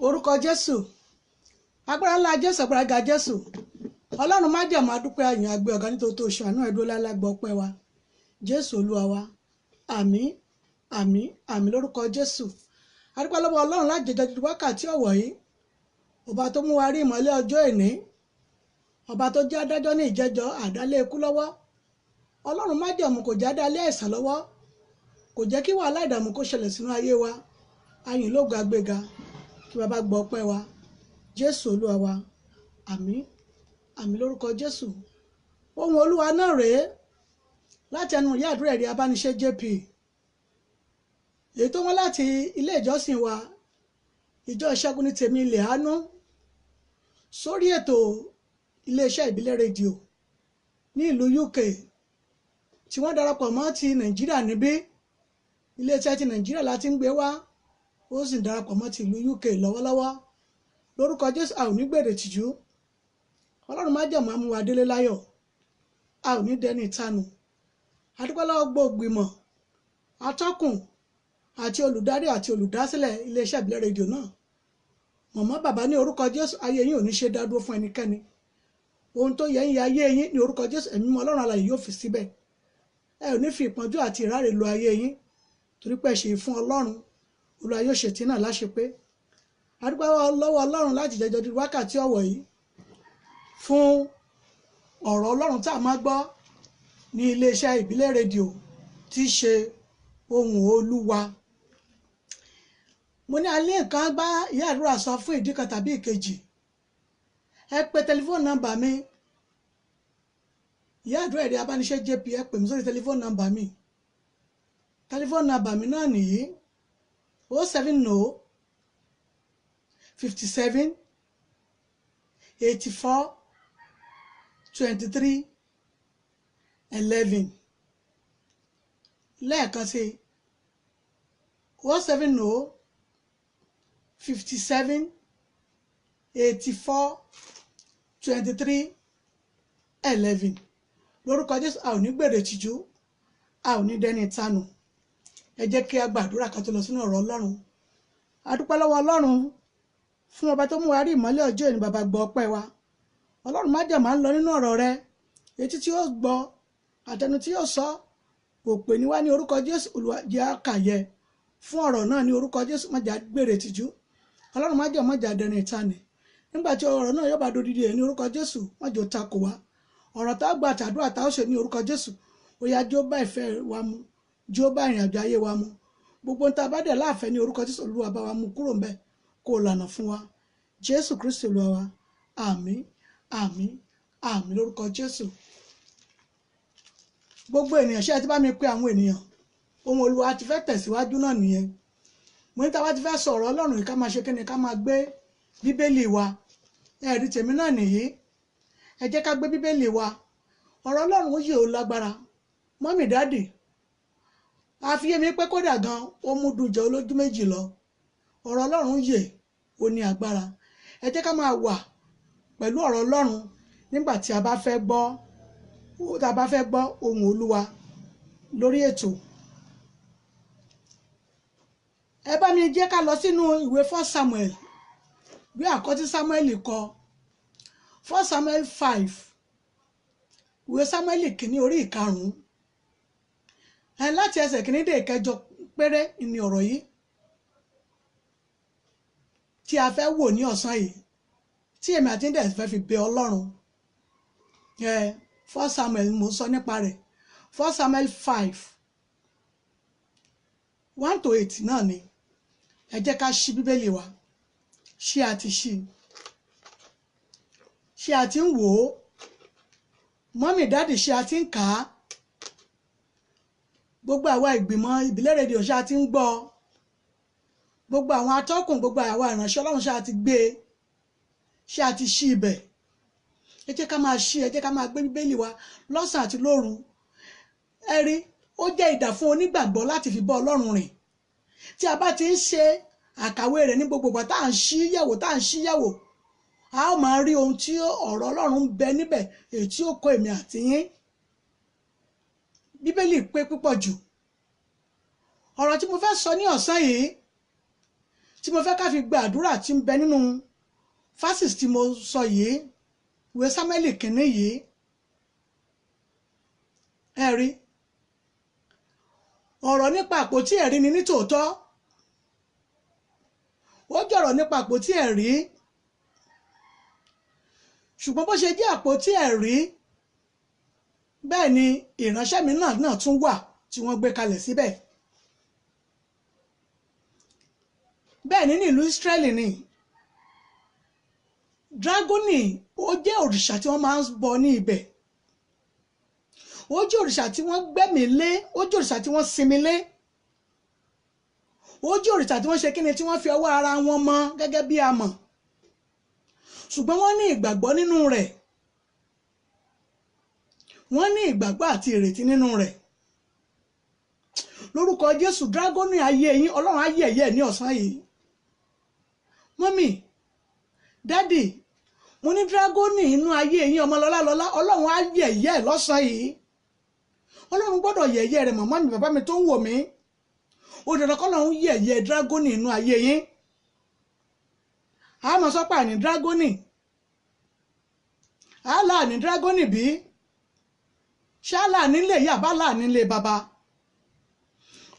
orúkọ jésù agbára ńlá jésù agbára ga jésù ọlọ́run má jẹ̀mú adúpẹ́ àyàn àgbẹ̀ ọ̀gá nítorí tó ṣàánú ẹ̀dúró lálágbọ́ ọpẹ́ wa jésù olúwa wa àmín àmín àmín lórúkọ jésù adúpẹ́ lọ́wọ́ ọlọ́run láti jẹjọ́ wákàtí ọ̀wọ̀ yìí ọba tó mú wa rí ìmọ́lẹ̀ ọjọ́ èní ọba tó jẹ́ adájọ́ ní ìjẹ́jọ́ àdálé ikú lọ́wọ́ ọlọ́run má jẹ̀mú kò jẹ́ adálé àìsàn lọ́wọ́ kò jẹ́ kí wàhálà ìdààmú kó ṣẹlẹ̀ sínú ayé wa ayìn lógo agbéga kí bàbá gbọ́ ọpẹ́ wa jésù olúwa wa àmín àmín lórúkọ jésù ohun olúwa náà rèé láti ẹnu ìyá àdúrà ẹ̀rí abániṣe jp èyí tó wọ́n láti ilé ìjọsìn wa ìjọ ìṣẹ́gun ní tèmi ilẹ̀ àánú sórí ètò iléeṣẹ́ ìbílẹ̀ rédíò ní ìlú UK tí wọ́n darapọ̀ mọ́ ti nàìjíríà níbí iléeṣẹ́ ti nàìjíríà láti ń gbé wá ó sì darapọ̀ mọ́ ti ìlú UK lọ́wọ́lọ́wọ́ lórúkọ jésù a ò ní gbèrè tìjú ọlọ́run má jẹ̀mú amúwa délé láyọ̀ a ò ní dẹni ìtanù adúpẹ́ lọ́wọ́ gbogbo ìmọ̀ atọ́kùn àti olùdarí àti olùdásílẹ̀ iléeṣẹ́ ìbílẹ̀ rédíò náà mọ̀mọ́ bàbá ní orúkọ jésù ayé yín ò ní ṣe dádúró fún ẹnikẹ́ni ohun tó yẹ ń yẹ ayé yín ní orúkọ jésù ẹ̀mí mọ́ ọlọ́run alààyè yóò fi síbẹ̀ ẹ ò ní fi ìpọ́njú àti ìráre lo ayé yín torí pé ṣe fún ọlọ́run olúwa yóò ṣe tí náà láṣepé adúpẹ́ lọ́wọ́ ọlọ́run láti jẹjọ di wákàtí ọ̀wọ̀ yìí fún ọ̀rọ̀ ọlọ́run tá a máa gbọ́ ní iléeṣẹ́ ìbílẹ̀ rédíò tí í ṣe ohùn olúwa mo ní alẹ́ nǹkan bá ìyá àdúrà sọ fún ìdí kan tàbí ìkejì, ẹ pe tẹlifóònù nọ́mbà mi. Ìyá àdúrà èdè abániṣẹ́ JP, ẹ pè mí sórí tẹlifóònù nọ́mbà mi. Tẹlifóònù nọ́mbà mi náà nìyí 070 57 84 23 11. lẹ́ẹ̀kan sí 070 57 84 23 11. lórúkọ Jésù, a ò ní gbèrè tìjú, a ò ní dẹni ìtanù. ẹ jẹ́ kí a gbàdúrà ká tó lọ sínú ọ̀rọ̀ Ọlọ́run. A dúpẹ́ lọ́wọ́ Ọlọ́run fún ọba tó mú wa rí ìmọ́lẹ̀ ọjọ́ ìní. Bàbá, gbọ́ ọpẹ́ wa. Ọlọ́run májẹ̀mú à ń lọ nínú ọ̀rọ̀ rẹ, etí tí ó gbọ́ àtẹnu tí yóò sọ, òpè ní wá ní orúkọ Jésù. Olúwa jẹ́ àkàyẹ fún ọ̀rọ̀ náà ní orúkọ Jésù. Má jà gbèrè tìjú, Ọlọ́run májẹ̀mú má jà dẹni ìtanì. nígbà tí ọ̀rọ̀ náà yóò bá dodidi ẹ̀ ní orúkọ Jésù, má jò takò wá. ọ̀rọ̀ tá a gbà tàdúrà tá a ṣe ní orúkọ Jésù, ó yá jó bá ìfẹ́ wa mu, jó bá ìrìn àjò ayé wa mu. gbogbo ń ta bá dẹ̀ láàfẹ́ ní orúkọ Jésù, Olúwa bá wa mú kúrò ńbẹ̀, kó lànà fún wa. Jésù Kristi Olúwa wa. Àmín, àmín, àmín lórúkọ Jésù. gbogbo ènìyàn, ṣé ẹ ti bá mi pé àwọn ènìyàn? ohun Olúwa ti fẹ́ tẹ̀síwájú náà nìyẹn. mo ní tá a bá ti fẹ́ sọ̀rọ̀ Ọlọ́run yìí, ká máa ṣe kíni? Ká máa gbé bíbélì wa. ẹ̀rí tèmi náà nìyí. ẹ jẹ́ ká gbé bíbélì wa. ọ̀rọ̀ Ọlọ́run yìí ò lágbára. mọ́mì dáàdì, àfiyèmí pé kódà gan ó mú dùjẹ́ olójú méjì lọ. ọ̀rọ̀ Ọlọ́run yìí ò ní agbára. ẹ jẹ́ ká máa wà pẹ̀lú ọ̀rọ̀ Ọlọ́run nígbà tí a bá fẹ́ gbọ́ ohùn Olúwa lórí ètò. ẹ bá mi jẹ́ ká lọ sínú ìwé 1 Samuel, bí àkọ́tí Samuel kọ 1 Samuel 5, ìwé Samuel kìíní orí 5. láti ẹsẹ̀ kìíní dé 8 péré ni ọ̀rọ̀ yìí tí a fẹ́ wò ní ọ̀sán yìí, tí èmi àti ndẹ̀ fẹ́ fi bẹ Ọlọ́run. 1 Samuel mo sọ nípa rẹ̀. 1 Samuel 5 1-8 náà ni. ẹ jẹ́ ká ṣí bíbélì wa. ṣé a ti ṣí? ṣé a ti ń wò ó? mọ́mì dáàdì, ṣé a ti ń kà á? gbogbo àwa ìgbìmọ̀ ìbílẹ̀ rédíò, ṣé a ti ń gbọ́? gbogbo àwọn atọ́kùn, gbogbo àwa ìránṣẹ́ Ọlọ́run, ṣé a ti gbé? ṣé a ti ṣí ibẹ̀? ẹ jẹ́ ká máa ṣí, ẹ jẹ́ ká máa gbé bíbélì wa lọ́sàn àti lóru. ẹ rí, ó jẹ́ idà fún onígbàgbọ́ láti fi bá Ọlọ́run rìn. tí a bá ti ń ṣe àkàwé rẹ̀ ní gbogbo ìgbà tá à ń ṣí yẹ̀wò, a ó máa rí ohun tí ọ̀rọ̀ Ọlọ́run ń bẹ níbẹ̀, èyí tí ó kọ́ èmi àti yín. bíbélì pé púpọ̀ jù. ọ̀rọ̀ tí mo fẹ́ sọ ní ọ̀sán yìí, tí mo fẹ́ ká fi gba àdúrà tí ń bẹ nínú fásitì tí mo sọ yìí, ìwé Sámúẹ́lì kìíní yìí. ẹ rí, ọ̀rọ̀ nípa àpótí ẹ̀rí ni ní tòótọ́. ó jọ̀rọ̀ nípa àpótí ẹ̀rí, ṣùgbọ́n bó ṣe jẹ́ àpótí ẹ̀rí, bẹ́ẹ̀ ni ìránṣẹ́ mi náà tún wà tí wọ́n gbé kalẹ̀ síbẹ̀. bẹ́ẹ̀ ni nílùú Ísírẹ́lì ni dragoni ó jẹ́ òrìṣà tí wọ́n máa ń bọ ní ibẹ̀. ó jẹ́ òrìṣà tí wọ́n gbẹ́mìí lé, ó jẹ́ òrìṣà tí wọ́n sinmi lé, ó jẹ́ òrìṣà tí wọ́n ṣe kíni, tí wọ́n fi ọwọ́ ara wọn mọ gẹ́gẹ́ bí amọ̀. ṣùgbọ́n wọ́n ní ìgbàgbọ́ nínú rẹ̀, wọ́n ní ìgbàgbọ́ àti ìrètí nínú rẹ̀. lórúkọ Jésù, dragoni ayé yín, Ọlọ́run ayé ẹ̀yẹ ní ọ̀sán yìí. mọ́mì dádì, mo ní dragoni inú ayé yín, ọmọlọ́lá Ọlọ́run ayé ẹ̀yẹ lọ́sàn yìí. Ọlọ́run gbọ́dọ̀ yẹ̀yẹ́ rẹ̀, màmá mi, bàbá mi tó ń wò mí. ó dandan k'Ọlọ́run yẹ̀yẹ́ dragoni inú ayé yín. a máa sọ pé àní dragoni, àlà ní dragoni bí? ṣáàlà nílé ìyá, àbálà nílé bàbá?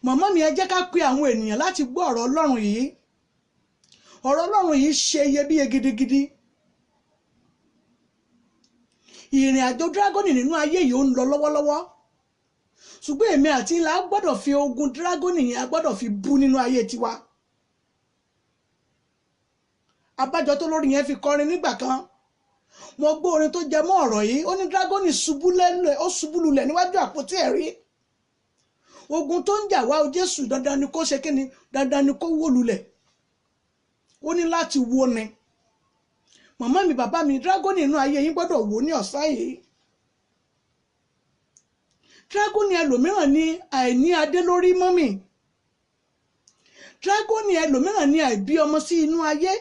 màmá mi, ẹ jẹ́ ká pe àwọn ènìyàn láti gbọ́ ọ̀rọ̀ Ọlọ́run yìí. ọ̀rọ̀ Ọlọ́run yìí ṣe iyebíye gidigidi. ìrìn àjò dragoni nínú ayé yìí ó ń lọ lọ́wọ́lọ́wọ́, ṣùgbọ́n èmi àti ńlá gbọ́dọ̀ fi ogun dragoni yẹn, a gbọ́dọ̀ fi bú nínú ayé tiwa. abájọ tó lórí yẹn fi kọrin nígbà kan. Mo gbọ́ orin tó jẹ mọ́ ọ̀rọ̀ yìí, ó ní Dragoni ṣubú lulẹ̀ níwájú àpótí ẹ̀rí. Ogun tó ń jà wá o Jésù dandan ni kó ṣe kíni, dandan ni kó wó lulẹ̀. Ó ní láti wó ni. Màmá mi, bàbá mi, Dragoni inú ayé yín gbọ́dọ̀ wó ní ọ̀sán yìí. Dragoni ẹlòmíràn ní àìní adé lórí mọ́mì. Dragoni ẹlòmíràn ní àìbí ọmọ sí inú ayé.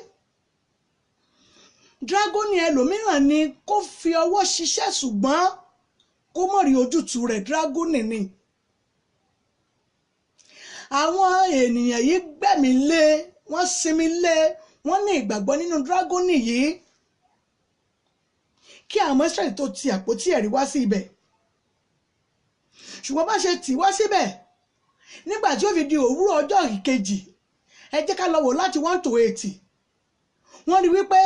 Dragoni ẹlòmíràn ní kó fi ọwọ́ ṣiṣẹ́ ṣùgbọ́n kó mọ̀ rí ojútùú rẹ̀. Dragoni ni. Àwọn ènìyàn yìí gbẹ̀mí lé, wọ́n sinmi lé, wọ́n ní ìgbàgbọ́ nínú Dragoni yìí kí àwọn Ísírẹ́lì tó ti àpótí ẹ̀rí wá sí ibẹ̀. Ṣùgbọ́n bá ṣe tì wá síbẹ̀ nígbà tí ó fi di òwúrọ̀ ọjọ́ ìkejì, ẹ jẹ́ ká lọ wò láti 1 to 80. Wọ́n rí wípé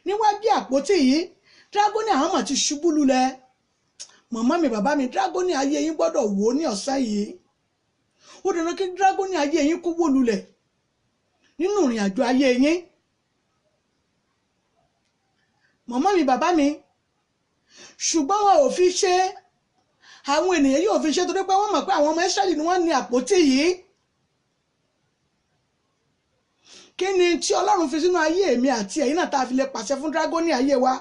níwájú àpótí yìí Dragoni àwọn ọmọ ti ṣubú lulẹ̀. Màmá mi, bàbá mi, Dragoni ayé yín gbọ́dọ̀ wó ní ọ̀sán yìí. Ó dandan kí Dragoni ayé yín kó wó lulẹ̀ nínú ìrìn àjò ayé yín. Màmá mi, bàbá mi, ṣùgbọ́n wọn ò fi ṣe, àwọn ènìyàn yóò fi ṣe torí pé wọ́n mọ̀ pé àwọn ọmọ Ísírẹ́lì ni wọ́n ní àpótí yìí. Kí ni tí Ọlọ́run fi sínú ayé mi àti ẹ̀yin náà tá a fi lè pàṣẹ fún Dragoni ayé wa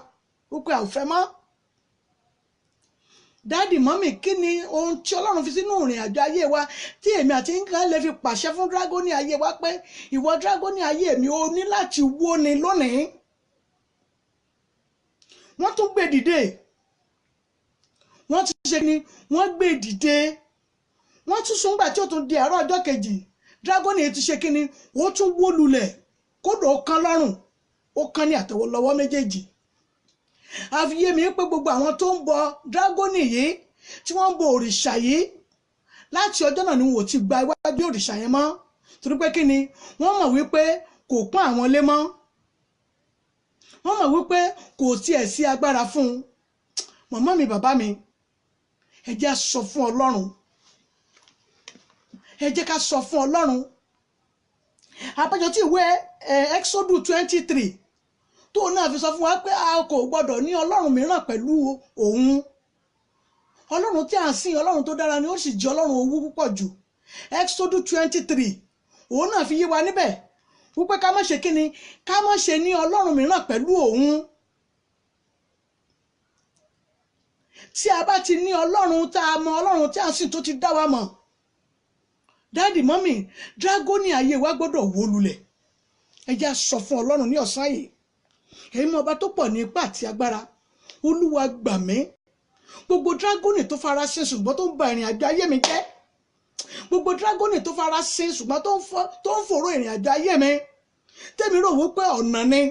wípé a ò fẹ́ mọ́? Dáàdì, mọ́mì, kí ni ohun tí Ọlọ́run fi sínú ìrìn àjò ayé wa tí èmi àti nǹkan lè fi pàṣẹ fún Dragoni ayé wa pé ìwọ Dragoni ayé mi ó ní láti wó ni lónìí? Wọ́n tún gbé dìde. Wọ́n ti ṣe ni wọ́n gbé dìde. Wọ́n tún sún gbà tí ó tún di àárọ̀ ọjọ́ kejì. Dragoni ti ṣe kíni, ó tún wó lulẹ̀, kódò ó kán lọ́rùn, ó kán ní àtẹ́wọ́ lọ́wọ́ méjèèjì. Àfiyé mi pé gbogbo àwọn tó ń bọ Dragoni yìí, tí wọ́n ń bọ òrìṣà yìí, láti ọjọ́ náà ni wọn ò ti gba iwájú òrìṣà yẹn mọ́. Torí pé kíni, wọ́n mọ̀ wípé kò pọ́n àwọn lé mọ́. Wọ́n mọ̀ wípé kò tiẹ̀ sí agbára fún un. Màmá mi, bàbá mi, ẹ jẹ́ ká sọ fún Ọlọ́run. Ẹ jẹ́ ká sọ fún Ọlọ́run. Àbájọ tí ìwé Exodus 23 tó náà fi sọ fún wa pé a kò gbọdọ̀ ní Ọlọ́run mìíràn pẹ̀lú òun. Ọlọ́run tí a ń sìn, Ọlọ́run tó dára ni, ó sì jẹ́ Ọlọ́run owó púpọ̀ jù. Exodus 23 òun náà fi yé wa níbẹ̀ wípé ká má ṣe kíni, ká má ṣe ní Ọlọ́run mìíràn pẹ̀lú òun. Tí a bá ti ní Ọlọ́run tá a mọ, Ọlọ́run tí a ń sìn tó ti dá wa mọ̀, dáàdì, mọ́mì, Dragoni ayé wa gbọ́dọ̀ wó lulẹ̀. Ẹ jẹ́ á sọ fún Ọlọ́run ní ọ̀sán yìí. Èyí mọ ọba tó pọ̀ ní ipá àti agbára. Olúwa gbà mí. Gbogbo Dragoni tó fara ṣe ṣùgbọ́n tó ń ba ìrìn àjò ayé mi jẹ́. Gbogbo Dragoni tó fara ṣe ṣùgbọ́n tó ń fòró ìrìn àjò ayé mi. Tèmi rò wípé ọ̀nà ni.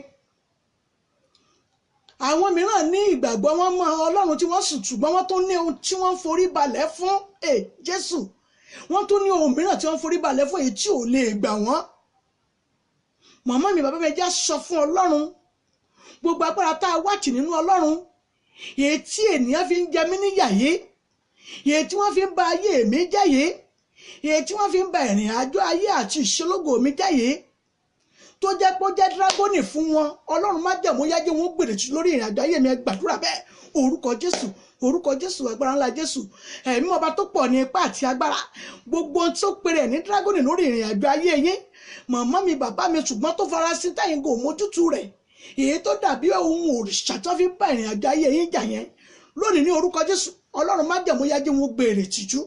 Àwọn mìíràn ní ìgbàgbọ́, wọn mọ Ọlọ́run tí wọ́n sùn, ṣùgbọ́n wọ́n tó ní ohun tí wọ́n forí balẹ̀ fún. Jésù. Wọ́n tún ní ohun mìíràn tí wọ́n forí balẹ̀ fún èyí tí ò lè gbà wọ́n. Màmá mi, bàbá mi, ẹ jẹ́ á sọ fún Ọlọ́run. Gbogbo agbára tá a wá tì nínú Ọlọ́run, èyí tí ènìyàn fi ń jẹ mí níyà yìí, èyí tí wọ́n fi ń ba ayé mi jẹ́ yìí, èyí tí wọ́n fi ń ba ìrìn àjò ayé àti ìṣológo mi jẹ́ yìí, tó jẹ́ pé ó jẹ́ Dragoni fún wọn, Ọlọ́run má jẹ̀mú yájé wọn gbèrè jù lórí ìrìn àjò ayé mi. Ẹ gbàdúrà bẹ́ẹ̀. Orúkọ Jésù, orúkọ Jésù, agbára ńlá Jésù, ẹ̀mí ọba tó pọ̀ ní ipá àti agbára. Gbogbo ohun tí ó pèrè ní Dragoni lórí ìrìn àjò ayé yín, màmá mi, bàbá mi, ṣùgbọ́n tó farasin táyìn kò mójútó rẹ̀, èyí tó dàbí ohun òrìṣà tó fi ń bá ìrìn àjò ayé yín jà yẹn, lónìí ní orúkọ Jésù, Ọlọ́run má jẹ̀mú yájé wọn gbèrè tìjú.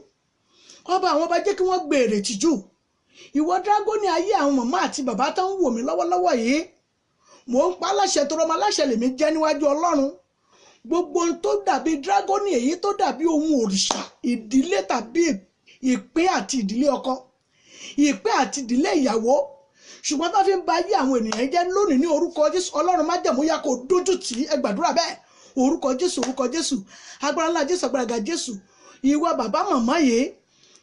Ọba àwọn ọba, jẹ́ kí wọ́n gbèrè tìjú. Ìwọ Dragoni ayé àwọn màmá àti bàbá tó ń wò mí lọ́wọ́lọ́wọ́ yìí, mò ń pa aláṣẹ tó rọmọ aláṣẹ lèmi jẹ́ níwájú Ọlọ́run. Gbogbo ohun tó dàbí Dragoni, èyí tó dàbí ohun òrìṣà, ìdílé tàbí ìpín àti ìdílé ọkọ, ìpín àti ìdílé ìyàwó, ṣùgbọ́n tó fi ń ba ayé àwọn ènìyàn jẹ́, lónìí ní orúkọ Jésù, Ọlọ́run má jẹ̀mú yá kó dójú tì í. Ẹ gbàdúrà bẹ́ẹ̀. Orúkọ Jésù, orúkọ Jésù, agbára ńlá Jésù, agbára ga Jésù. Ìwọ bàbá màmá yìí,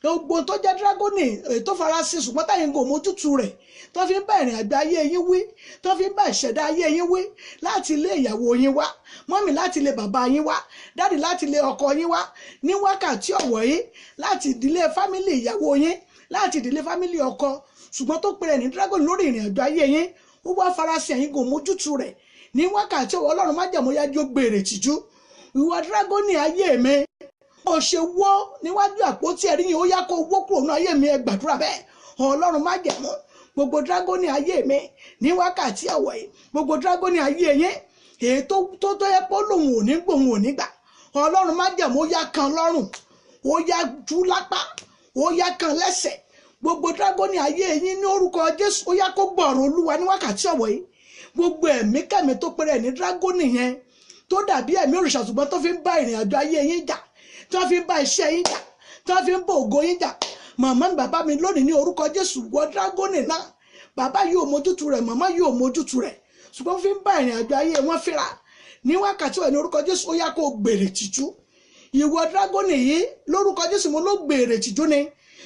gbogbo tó jẹ́ Dragoni tó farasin ṣùgbọ́n táyìn kò mójútó rẹ̀, tó fi ń bá ìrìn àjò ayé yín wí, tó fi ń bá ìṣẹ̀dá ayé yín wí, láti ilé ìyàwó yín wá, mọ́mì láti ilé bàbá yín wá, dáàdì láti ilé ọkọ yín wá, ní wákàtí ọ̀wọ̀ yìí, láti ìdílé fámìlì ìyàwó yín, láti ìdílé fámìlì ọkọ, ṣùgbọ́n tó pèrè ní Dragoni lórí ìrìn àjò ayé yín, ó wá farasin ẹ̀yin kò mójútu rẹ̀ ní wákàtí ọwọ́ ọlọ́run májẹ̀mú yá jó gbèrè tìjú ìwọ dragoni ayé mi ó ṣe wọ́ níwájú àpótí ẹ̀rí yìí ó yá kó wó kúrò ní ayé mi ẹ gbàdúrà bẹ́ẹ̀ ọlọ́run májẹ̀mú gbogbo dragoni ayé mi ní wákàtí ọwọ́ yìí gbogbo dragoni ayé yẹn èyí tó yẹ pé lòun ò ní gbòun ò ní gbà ọlọ́run májẹ̀mú ó yá kan lọ́rùn ó yá tú lápá ó yá kan lẹ́sẹ̀ gbogbo dragoni ayé yín ní orúkọ Jésù ó yá kó gbọ̀rọ̀ olúwa ní wákàtí ọwọ́ yìí gbogbo ẹ̀mí kẹ́mi tó péré ní dragoni yẹn tó dàbí ẹ̀mí òrìṣà ṣùgbọ́n tó fi ń bá ìrìn àjò ayé yín jà tó fi ń bá iṣẹ́ yín jà tó fi ń bá ògo yín jà màmá mi bàbá mi lónìí ní orúkọ Jésù wọ dragoni náà bàbá yóò mójútu rẹ̀ màmá yóò mójútu rẹ̀ ṣùgbọ́n fi ń bá ìrìn àjò ayé wọn fínra ní wákàtí ọwọ́ ní orúkọ Jésù ó yá kó gbèrè tìjú ìwọ dragoni yìí lórúkọ Jésù mo ló gbèrè tìjú ni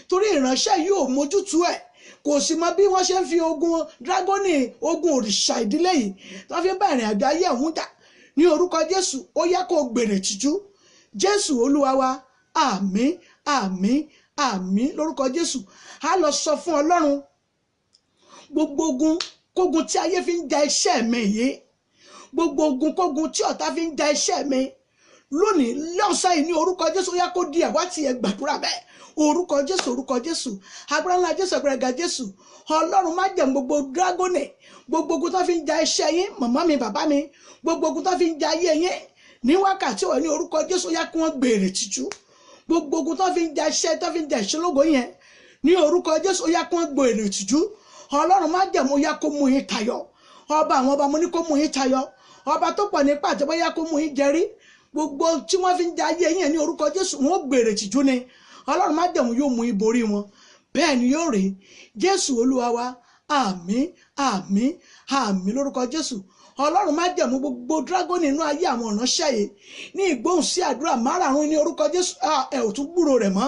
torí ìránṣẹ́ yóò mójútu ẹ̀ kò sì mọ bí wọ́n ṣe ń fi ogun dragoni ogun òrìṣà ìdílé yìí tó fi ń bá ìrìn àjò ayé ọ̀hún jà ní orúkọ Jésù ó yá kó gbèrè tìjú Jésù olúwa wa àmín àmín àmín lórúkọ Jésù a lọ sọ fún Ọlọ́run gbogbo ogun kógun tí ayé fi ń ja iṣẹ́ mi yìí gbogbo ogun kógun tí ọ̀tá fi ń ja iṣẹ́ mi lónìí lọ́sàn yìí ní orúkọ Jésù ó yá kó di àwátì ẹ gbàdúrà bẹ́ẹ̀ orúkọ Jésù agbára ńlá Jésù agbára ga Jésù Ọlọ́run má jẹ́ gbogbo dragoni gbogbo ogun tó fi ń ja iṣẹ́ yín màmá mi bàbá mi gbogbo ogun tó fi ń ja ayé yín ní wákàtí ọ̀wọ̀ ní orúkọ Jésù ó yá kí wọ́n gbèrè tìjú gbogbo ogun tó fi ń ja iṣẹ́ tó fi ń ja ìṣológo yẹn ní orúkọ Jésù ó yá kí wọ́n gbèrè tìjú Ọlọ́run má jẹ́ mo yá kó mú yín tayọ ọba àwọn ọba mo ní kó mú yín tayọ ọba tó pọ̀ nípa àti bóyá kó mú yín jẹrí gbogbo tí wọ́n fi ń ja ayé yín ní orúkọ Jésù wọ́n gbèrè tìjú ni Ọlọ́run má jẹ́ mo yóò mú yín borí wọn bẹ́ẹ̀ ni yóò rí Jésù olúwa wa àmín àmín àmín lórúkọ Jésù Ọlọ́run má jẹ́ mo gbogbo dragoni inú ayé àwọn ìránṣẹ́ yìí ní ìgbóhùn sí àdúrà márààrún ní orúkọ Jésù ẹ ò tún gbúrò rẹ̀ mọ́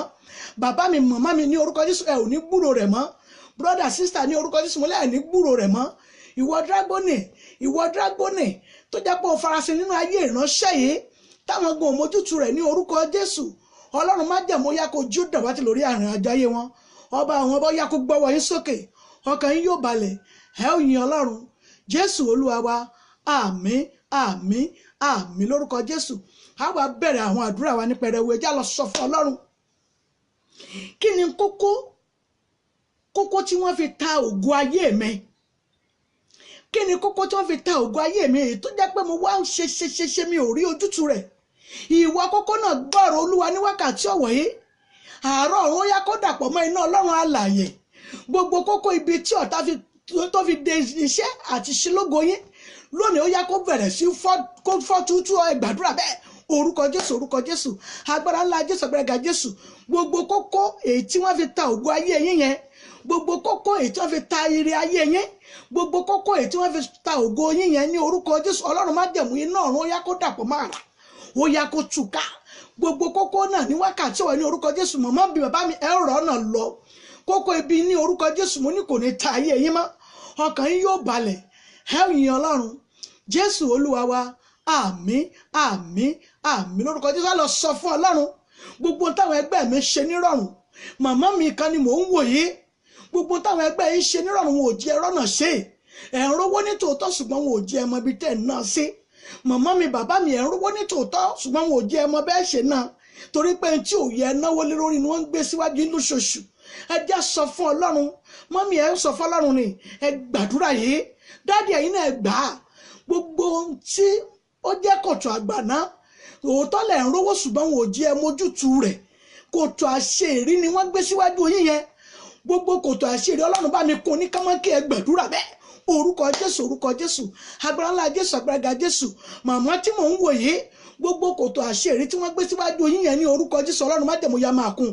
bàbá mi màmá mi ní orúkọ Jésù ẹ ò ní gbúrò rẹ̀ mọ́ brother sister ní orúkọ Jésù mo lẹ́ẹ̀ ní gbúrò rẹ̀ mọ́ ìwọ dragoni tó jẹ́ pé o farasin nínú ayé ìránṣẹ́ yìí táwọn gan òmójútu rẹ̀ ní orúkọ Jésù Ọlọ́run má jẹ́ mo yá kó jú dàwátì lórí àrùn àjọ ayé wọn ọba àwọn ọba yá kó gbọ́wọ́ yín sókè ọkàn yín yóò balẹ̀ ẹ ó yin Ọlọ́run Jésù olúwa wa àmín àmín àmín lórúkọ Jésù a wá bẹ̀rẹ̀ àwọn àdúrà wa ní pẹrẹwu ẹjá lọ sọ fún Ọlọ́run kí ni kókó tí wọ́n fi ta ògo ayé mi kí ni kókó tí wọ́n fi ta ògo ayé mi èyí tó jẹ́ pé mo wá ń ṣe mi ò rí ojútùú rẹ̀ ìwọ kókó náà gbọ́rọ̀ olúwa ní wákàtí ọ̀wọ̀ yìí àárọ̀ ọ̀run ó yá kó dàpọ̀ mọ́ iná Ọlọ́run alààyè gbogbo kókó ibi tí ọ̀tá tó fi de iṣẹ́ àti ṣílógo yín lónìí ó yá kó bẹ̀rẹ̀ sí kó fọ́ tútú ẹ gbàdúrà bẹ́ẹ̀ orúkọ Jésù agbára ńlá Jésù agbára ga Jésù gbogbo kókó èyí tí wọ́n fi ta ògo ayé yín yẹn gbogbo kókó èyí tí wọ́n fi ta ire ayé yín gbogbo kókó èyí tí wọ́n fi ta ògo yín yẹn ní orúkọ Jésù Ọlọ́run má jẹ̀mú iná ọ̀run ó yá kó dàpọ̀ mọ́ àrà ó yá kó túká gbogbo kókó náà ní wákàtí ọ̀wọ̀ ní orúkọ Jésù màmá bí bàbá mi ẹ rọ̀ náà lọ kókó ibi ní orúkọ Jésù mo ní kò ní ta ayé yín mọ́ ọkàn yín yóò balẹ̀ ẹ yin Ọlọ́run Jésù olúwa wa àmín àmín àmín lórúkọ Jésù á lọ sọ fún Ọlọ́run gbogbo táwọn ẹgbẹ́ mi ṣe nírọ̀rùn màmá mi kan ni mò ń wòye gbogbo táwọn ẹgbẹ́ yìí ṣe nírọ̀rùn wọn ò jẹ́ rọ́nà ṣe ẹ̀ ń rówó ní tòótọ́ ṣùgbọ́n wọn ò jẹ́ ẹmọ ibi tẹ́ ẹ̀ náà ṣe màmá mi bàbá mi ẹ̀ ń rówó ní tòótọ́ ṣùgbọ́n wọn ò jẹ́ ẹmọ bẹ́ẹ̀ ṣe náà torí pé tí ò yẹ náwó lé lórí ni wọ́n ń gbé síwájú lóṣooṣù ẹ jẹ́ sọ fún Ọlọ́run mọ́mí ẹ sọ fún Ọlọ́run ni ẹ gbàdúrà yìí dáàdì ẹ̀yin náà ẹ gbà á gbogbo ohun tí ó jẹ́ kòtò àgbàná òótọ́ lẹ̀ ń rówó ṣùgbọ́n wọn ò jẹ́ ẹ mójútu rẹ̀ kòtò àṣírí ni wọ́n gbé síwájú yín yẹn gbogbo kòtò àṣírí Ọlọ́run bá mi kún ní kámọ́kì ẹ gbàdúrà bẹ́ẹ̀ orúkọ Jésù agbára ńlá Jésù agbára ga Jésù màmá tí mò ń wò yìí gbogbo kòtò àṣírí tí wọ́n gbé síwájú yín yẹn ní orúkọ Jésù Ọlọ́run má jẹ̀mú ya máa kún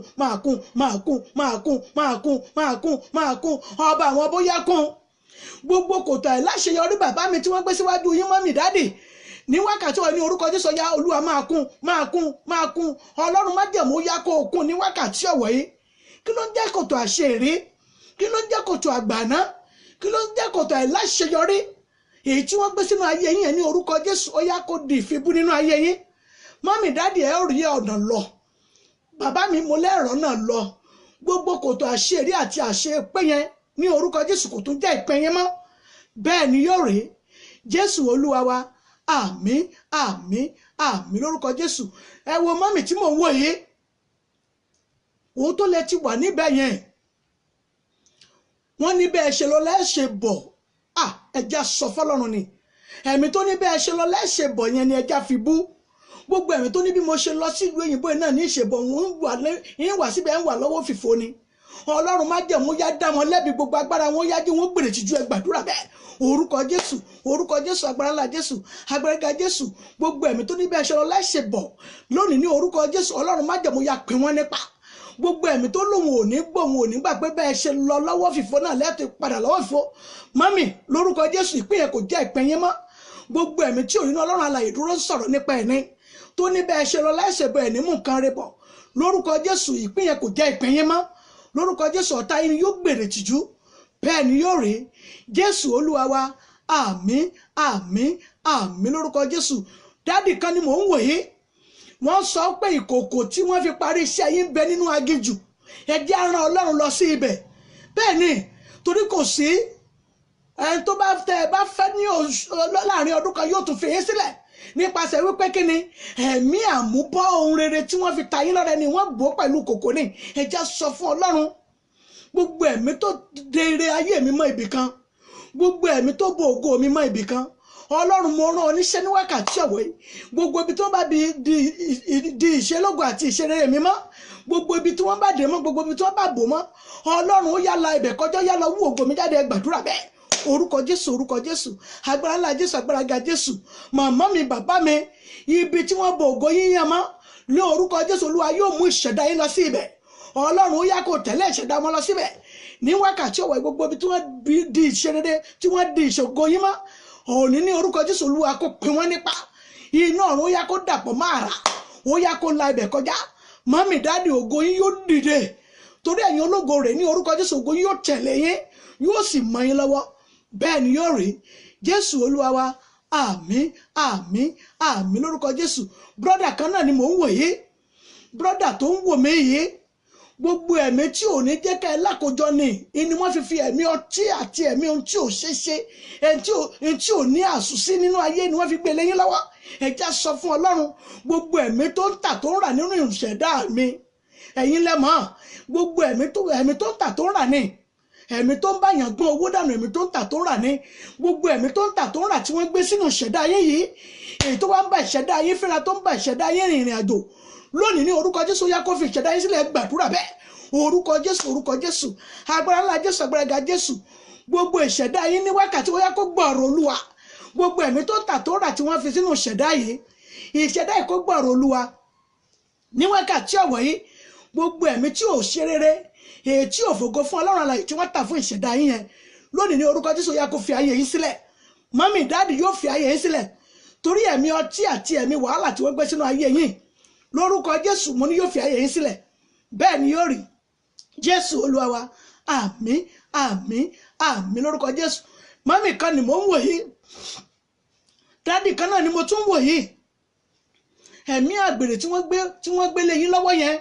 ọba àwọn bóyá kún gbogbo kòtò àìláṣeyọrí bàbá mi tí wọ́n gbé síwájú yín mọ́mì dádì ní wákàtí wọn ní orúkọ Jésù ya Olúwa máa kún Ọlọ́run má jẹ̀mú ya kó kún ní wákàtí ọ̀wọ̀ yìí kí ló ń jẹ́ kòtò àṣírí kí ló ń jẹ́ kòtò àgbàná kí ló ń jẹ́ kòtò àìláṣeyọrí èyí tí wọ́n gbé sínú ayé yín ní orúkọ Jésù ó yá kó di ìfibú nínú ayé yín mọ́mì dádì ẹ rí ọ̀nà lọ bàbá mi mo lẹ́rọ̀ náà lọ gbogbo kòtò àṣírí àti àṣepé yẹn ní orúkọ Jésù kò tún jẹ́ ìpín yín mọ́ bẹ́ẹ̀ ni yóò rí Jésù Olúwa wa àmín àmín àmín lórúkọ Jésù. Ẹ wo mọ́mì tí mò ń wò yìí, òun tó lè ti wà níbẹ̀ yẹn, wọ́n ní bẹ́ẹ̀ ṣe lọ lẹ́ṣẹ̀ bọ̀, ẹja sọ fọ́lọ́run ni ẹ̀mí tó ní bẹ́ẹ̀ ṣe lọ lẹ́ṣẹ̀ bọ̀ yẹn ni ẹja fi bú. Gbogbo ẹ̀mí tó ní bí mo ṣe lọ sí ìlú òyìnbó náà ní ìṣèbọ̀ ń wà síbẹ̀ ń wà lọ́wọ́ fìfo ni. Ọlọ́run má jẹ̀mú yá dá wọn lẹ́bi, gbogbo agbára wọn yá jí wọn gbèrè tìjú ẹ gbàdúrà bẹ́ẹ̀. Orúkọ Jésù, orúkọ Jésù, agbára ńlá Jésù, agbára ga Jésù, gbogbo ẹ̀mí tó ní bẹ́ẹ̀ ṣe lọ lẹ́ṣẹ̀ bọ̀ lónìí ní orúkọ Jésù, Ọlọ́run má jẹ̀mú yá pín wọn nípa. Gbogbo ẹ̀mí tó lòun ò ní gbọ́, òun ò ní gbà pé bẹ́ẹ̀ ṣe lọ lọ́wọ́ fìfo náà lẹ́tọ̀ padà lọ́wọ́ fìfo. Mọ́mì lórúkọ Jésù, ìpín yẹn kò jẹ́ ìpín yín mọ́. Gbogbo ẹ̀mí tí òrìnà Ọlọ́run alààyè dúró ń sọ̀rọ̀ nípa ẹ̀ní tó ní bẹ́ẹ̀ ṣe lọ lẹ́ṣẹ̀ bọ̀ ẹ̀ní mú nǹkan rẹ̀ bọ̀, lórúkọ Jésù ìpín yẹn kò jẹ́ ìpín yín mọ́. Lórúkọ Jésù ọ̀tá yín yóò gbèrè tìjú, bẹ́ẹ̀ ni yóò rí Jésù Olúwa wa àmín àmín àmín lórúkọ Jésù. Dádì kan ni mò ń wò yìí, wọ́n sọ pé ìkòkò tí wọ́n fi parí iṣẹ́ yín bẹ nínú aginjù, ẹ jẹ́ á rán Ọlọ́run lọ sí ibẹ̀. Bẹ́ẹ̀ ni, torí kò sí ẹni tó bá fẹ́ ní láàrin ọdún kan yóò tún fi yín sílẹ̀ nípasẹ̀ wípé kí ni ẹ̀mí àmúbọ́ ohun rere tí wọ́n fi ta yín lọ́rẹ ni wọ́n bò pẹ̀lú kòkò ní. Ẹ jẹ́ sọ fún Ọlọ́run, gbogbo ẹ̀mí tó de ire ayé mi mọ́ ibì kan, gbogbo ẹ̀mí tó bo ògo mi mọ́ ibì kan, Ọlọ́run mo rán oníṣẹ́ ní wákàtí ọ̀wọ́ yìí, gbogbo ibi tí wọ́n bá di ìṣelógo àti ìṣerere mi mọ́, gbogbo ibi tí wọ́n bá dè mọ́, gbogbo ibi tí wọ́n bá bò mọ́, Ọlọ́run ó yá la ibẹ̀ kọjá, yá lọ wú ògo mi jáde, gbàdúrà bẹ́ẹ̀. Orúkọ Jésù, orúkọ Jésù, agbára ńlá Jésù, agbára ga Jésù. Màmá mi, bàbá mi, ibi tí wọ́n bo ògo yín yẹn mọ́, ní orúkọ Jésù Olúwa yóò mú ìṣẹ̀dá yín lọ sí ibẹ̀. Ọlọ́run ó yá kó tẹ̀lé ìṣẹ̀dá wọn lọ síbẹ̀ ní wákàtí ọ̀wọ̀. Gbogbo ibi tí wọ́n di ìṣerere, tí wọ́n di ìṣògo yín mọ́, òní ní orúkọ Jésù Olúwa kó pín wọ́n nípa. Iná ọ̀run ó yá kó dàpọ̀ máa rà, ó yá kó la ibẹ̀ kọjá. Mọ́mì dáàdì, ògo yín yóò dìde, torí ẹ̀yin ológo rẹ̀ ní orúkọ Jésù. Ògo yín yóò tẹ̀lé yín, yóò sì mọ́ yín lọ́wọ́, bẹ́ẹ̀ ni yóò rí Jésù Olúwa wa àmín àmín àmín lórúkọ Jésù. Brọ́dà kan náà ni mò ń wò yìí, brọ́dà tó ń wò mí yìí, gbogbo ẹ̀mí tí ò ní jẹ́ ká ẹ lákòjọ ni wọ́n fi ẹ̀mí ọtí àti ẹ̀mí ohun tí ò ṣe ṣe, ẹni tí ò ní àsùsí nínú ayé ni wọ́n fi gbé lẹ́yìn lọ́wọ́. Ẹ já sọ fún Ọlọ́run, gbogbo ẹ̀mí tó ń tà tó ń rà nínú ìṣẹ̀dá mi, ẹ̀yin lẹ́mọ̀, gbogbo ẹ̀mí tó ń tà tó ń rà ni, ẹ̀mí tó ń báyàn gbọ́n owó dànù, ẹ̀mí tó ń tà tó ń rà ní, gbogbo ẹ̀mí tó ń tà tó ń rà tí wọ́n gbé sínú ìṣẹ̀dá ayé yìí, èyí tó wá ń bá ìṣẹ̀dá ayé fínra, tó ń bá ìṣẹ̀dá ayé rìnrìn àjò, lónìí ní orúkọ Jésù yá kó fi ìṣẹ̀dá ayé sílẹ̀, gbàdúrà bẹ́ẹ̀. Orúkọ Jésù, orúkọ Jésù, agbára ńlá Jésù, agbára ga Jésù, gbogbo ìṣẹ̀dá ayé ní wákàtí ó yá kó gbọ́rọ̀ Olúwa. Gbogbo ẹ̀mí tó ń tà tó ń rà tí wọ́n fi sínú ìṣẹ̀dá yìí, ìṣẹ̀dá yìí kó gbọ́rọ̀ Olúwa ní wákàtí ọ̀wọ̀ yìí. Gbogbo ẹ̀mí tí ò ṣe rere, èyí tí ò fògo fún Ọlọ́run alààyè tí wọ́n tà fún ìṣẹ̀dá yín yẹn, lónìí ní orúkọ Jésù yá kó fi ayé yín sílẹ̀. Mọ́mì dáàdì yóò fi ayé yín sílẹ̀, torí ẹ̀mí ọtí àti ẹ̀mí wàhálà tí wọ́n gbé sínú ayé yín, lórúkọ Jésù mo ní yóò fi ayé yín sílẹ̀, bẹ́ẹ̀ ni yóò rí Jésù Olúwa wa àmín àmín àmín lórúkọ Jésù. Mọ́mì kan ni mò ń wò yìí, dáàdì kan náà ni mo tún wò yìí, ẹ̀mí àgbèrè tí wọ́n gbé lé yín lọ́wọ́ yẹn,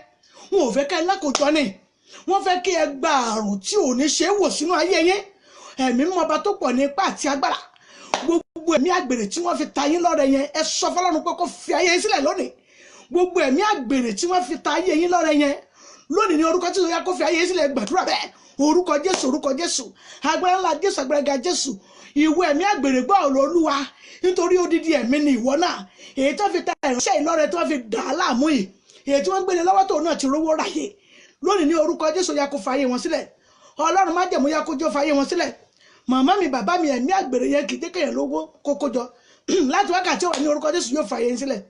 wọn ò fẹ́ ká ẹ lákòjọ ni, wọ́n fẹ́ kí ẹ gba àrùn tí ò ní ṣe é wò sínú ayé yín. Ẹ̀mí mọba tó pọ̀ ní ipá àti agbára, gbogbo ẹ̀mí àgbèrè tí wọ́n fi ta yín lọ́rẹ yẹn, ẹ sọ fọ́lọ́run pé kó fi ayé yín sílẹ̀ lónìí. Gbogbo ẹ̀mí àgbèrè tí wọ́n fi ta ayé yín lọ́rẹ yẹn, lónìí ní orúkọ Jésù yá kó fi ayé yín sílẹ̀, gbàdúrà bẹ́ẹ̀. Orúkọ Jésù, orúkọ Jésù, agbára ńlá Jésù, agbára ga Jésù. Ìwọ ẹ̀mí àgbèrè gbọ́ ọ̀rọ̀ Olúwa, nítorí odidi ẹ̀mí ni ìwọ náà, èyí tó fi ta ìránṣẹ́ ìlọ́rẹ tó fi dà á láàmú yìí, èyí tí wọ́n gbélé lọ́wọ́ tó náà ti rówó ráyè, lónìí ní orúkọ Jésù yá kó fa ayé wọn sílẹ̀. Ọlọ́run má jẹ̀mú yá kó jọ fa ayé wọn sílẹ̀. Màmá mi, bàbá mi, ẹ̀mí àgbèrè yẹn kì í dékèyàn lówó kókó jọ, láti wákàtí ọ̀wọ̀ ní orúkọ Jésù yóò fa ayé yín sílẹ̀,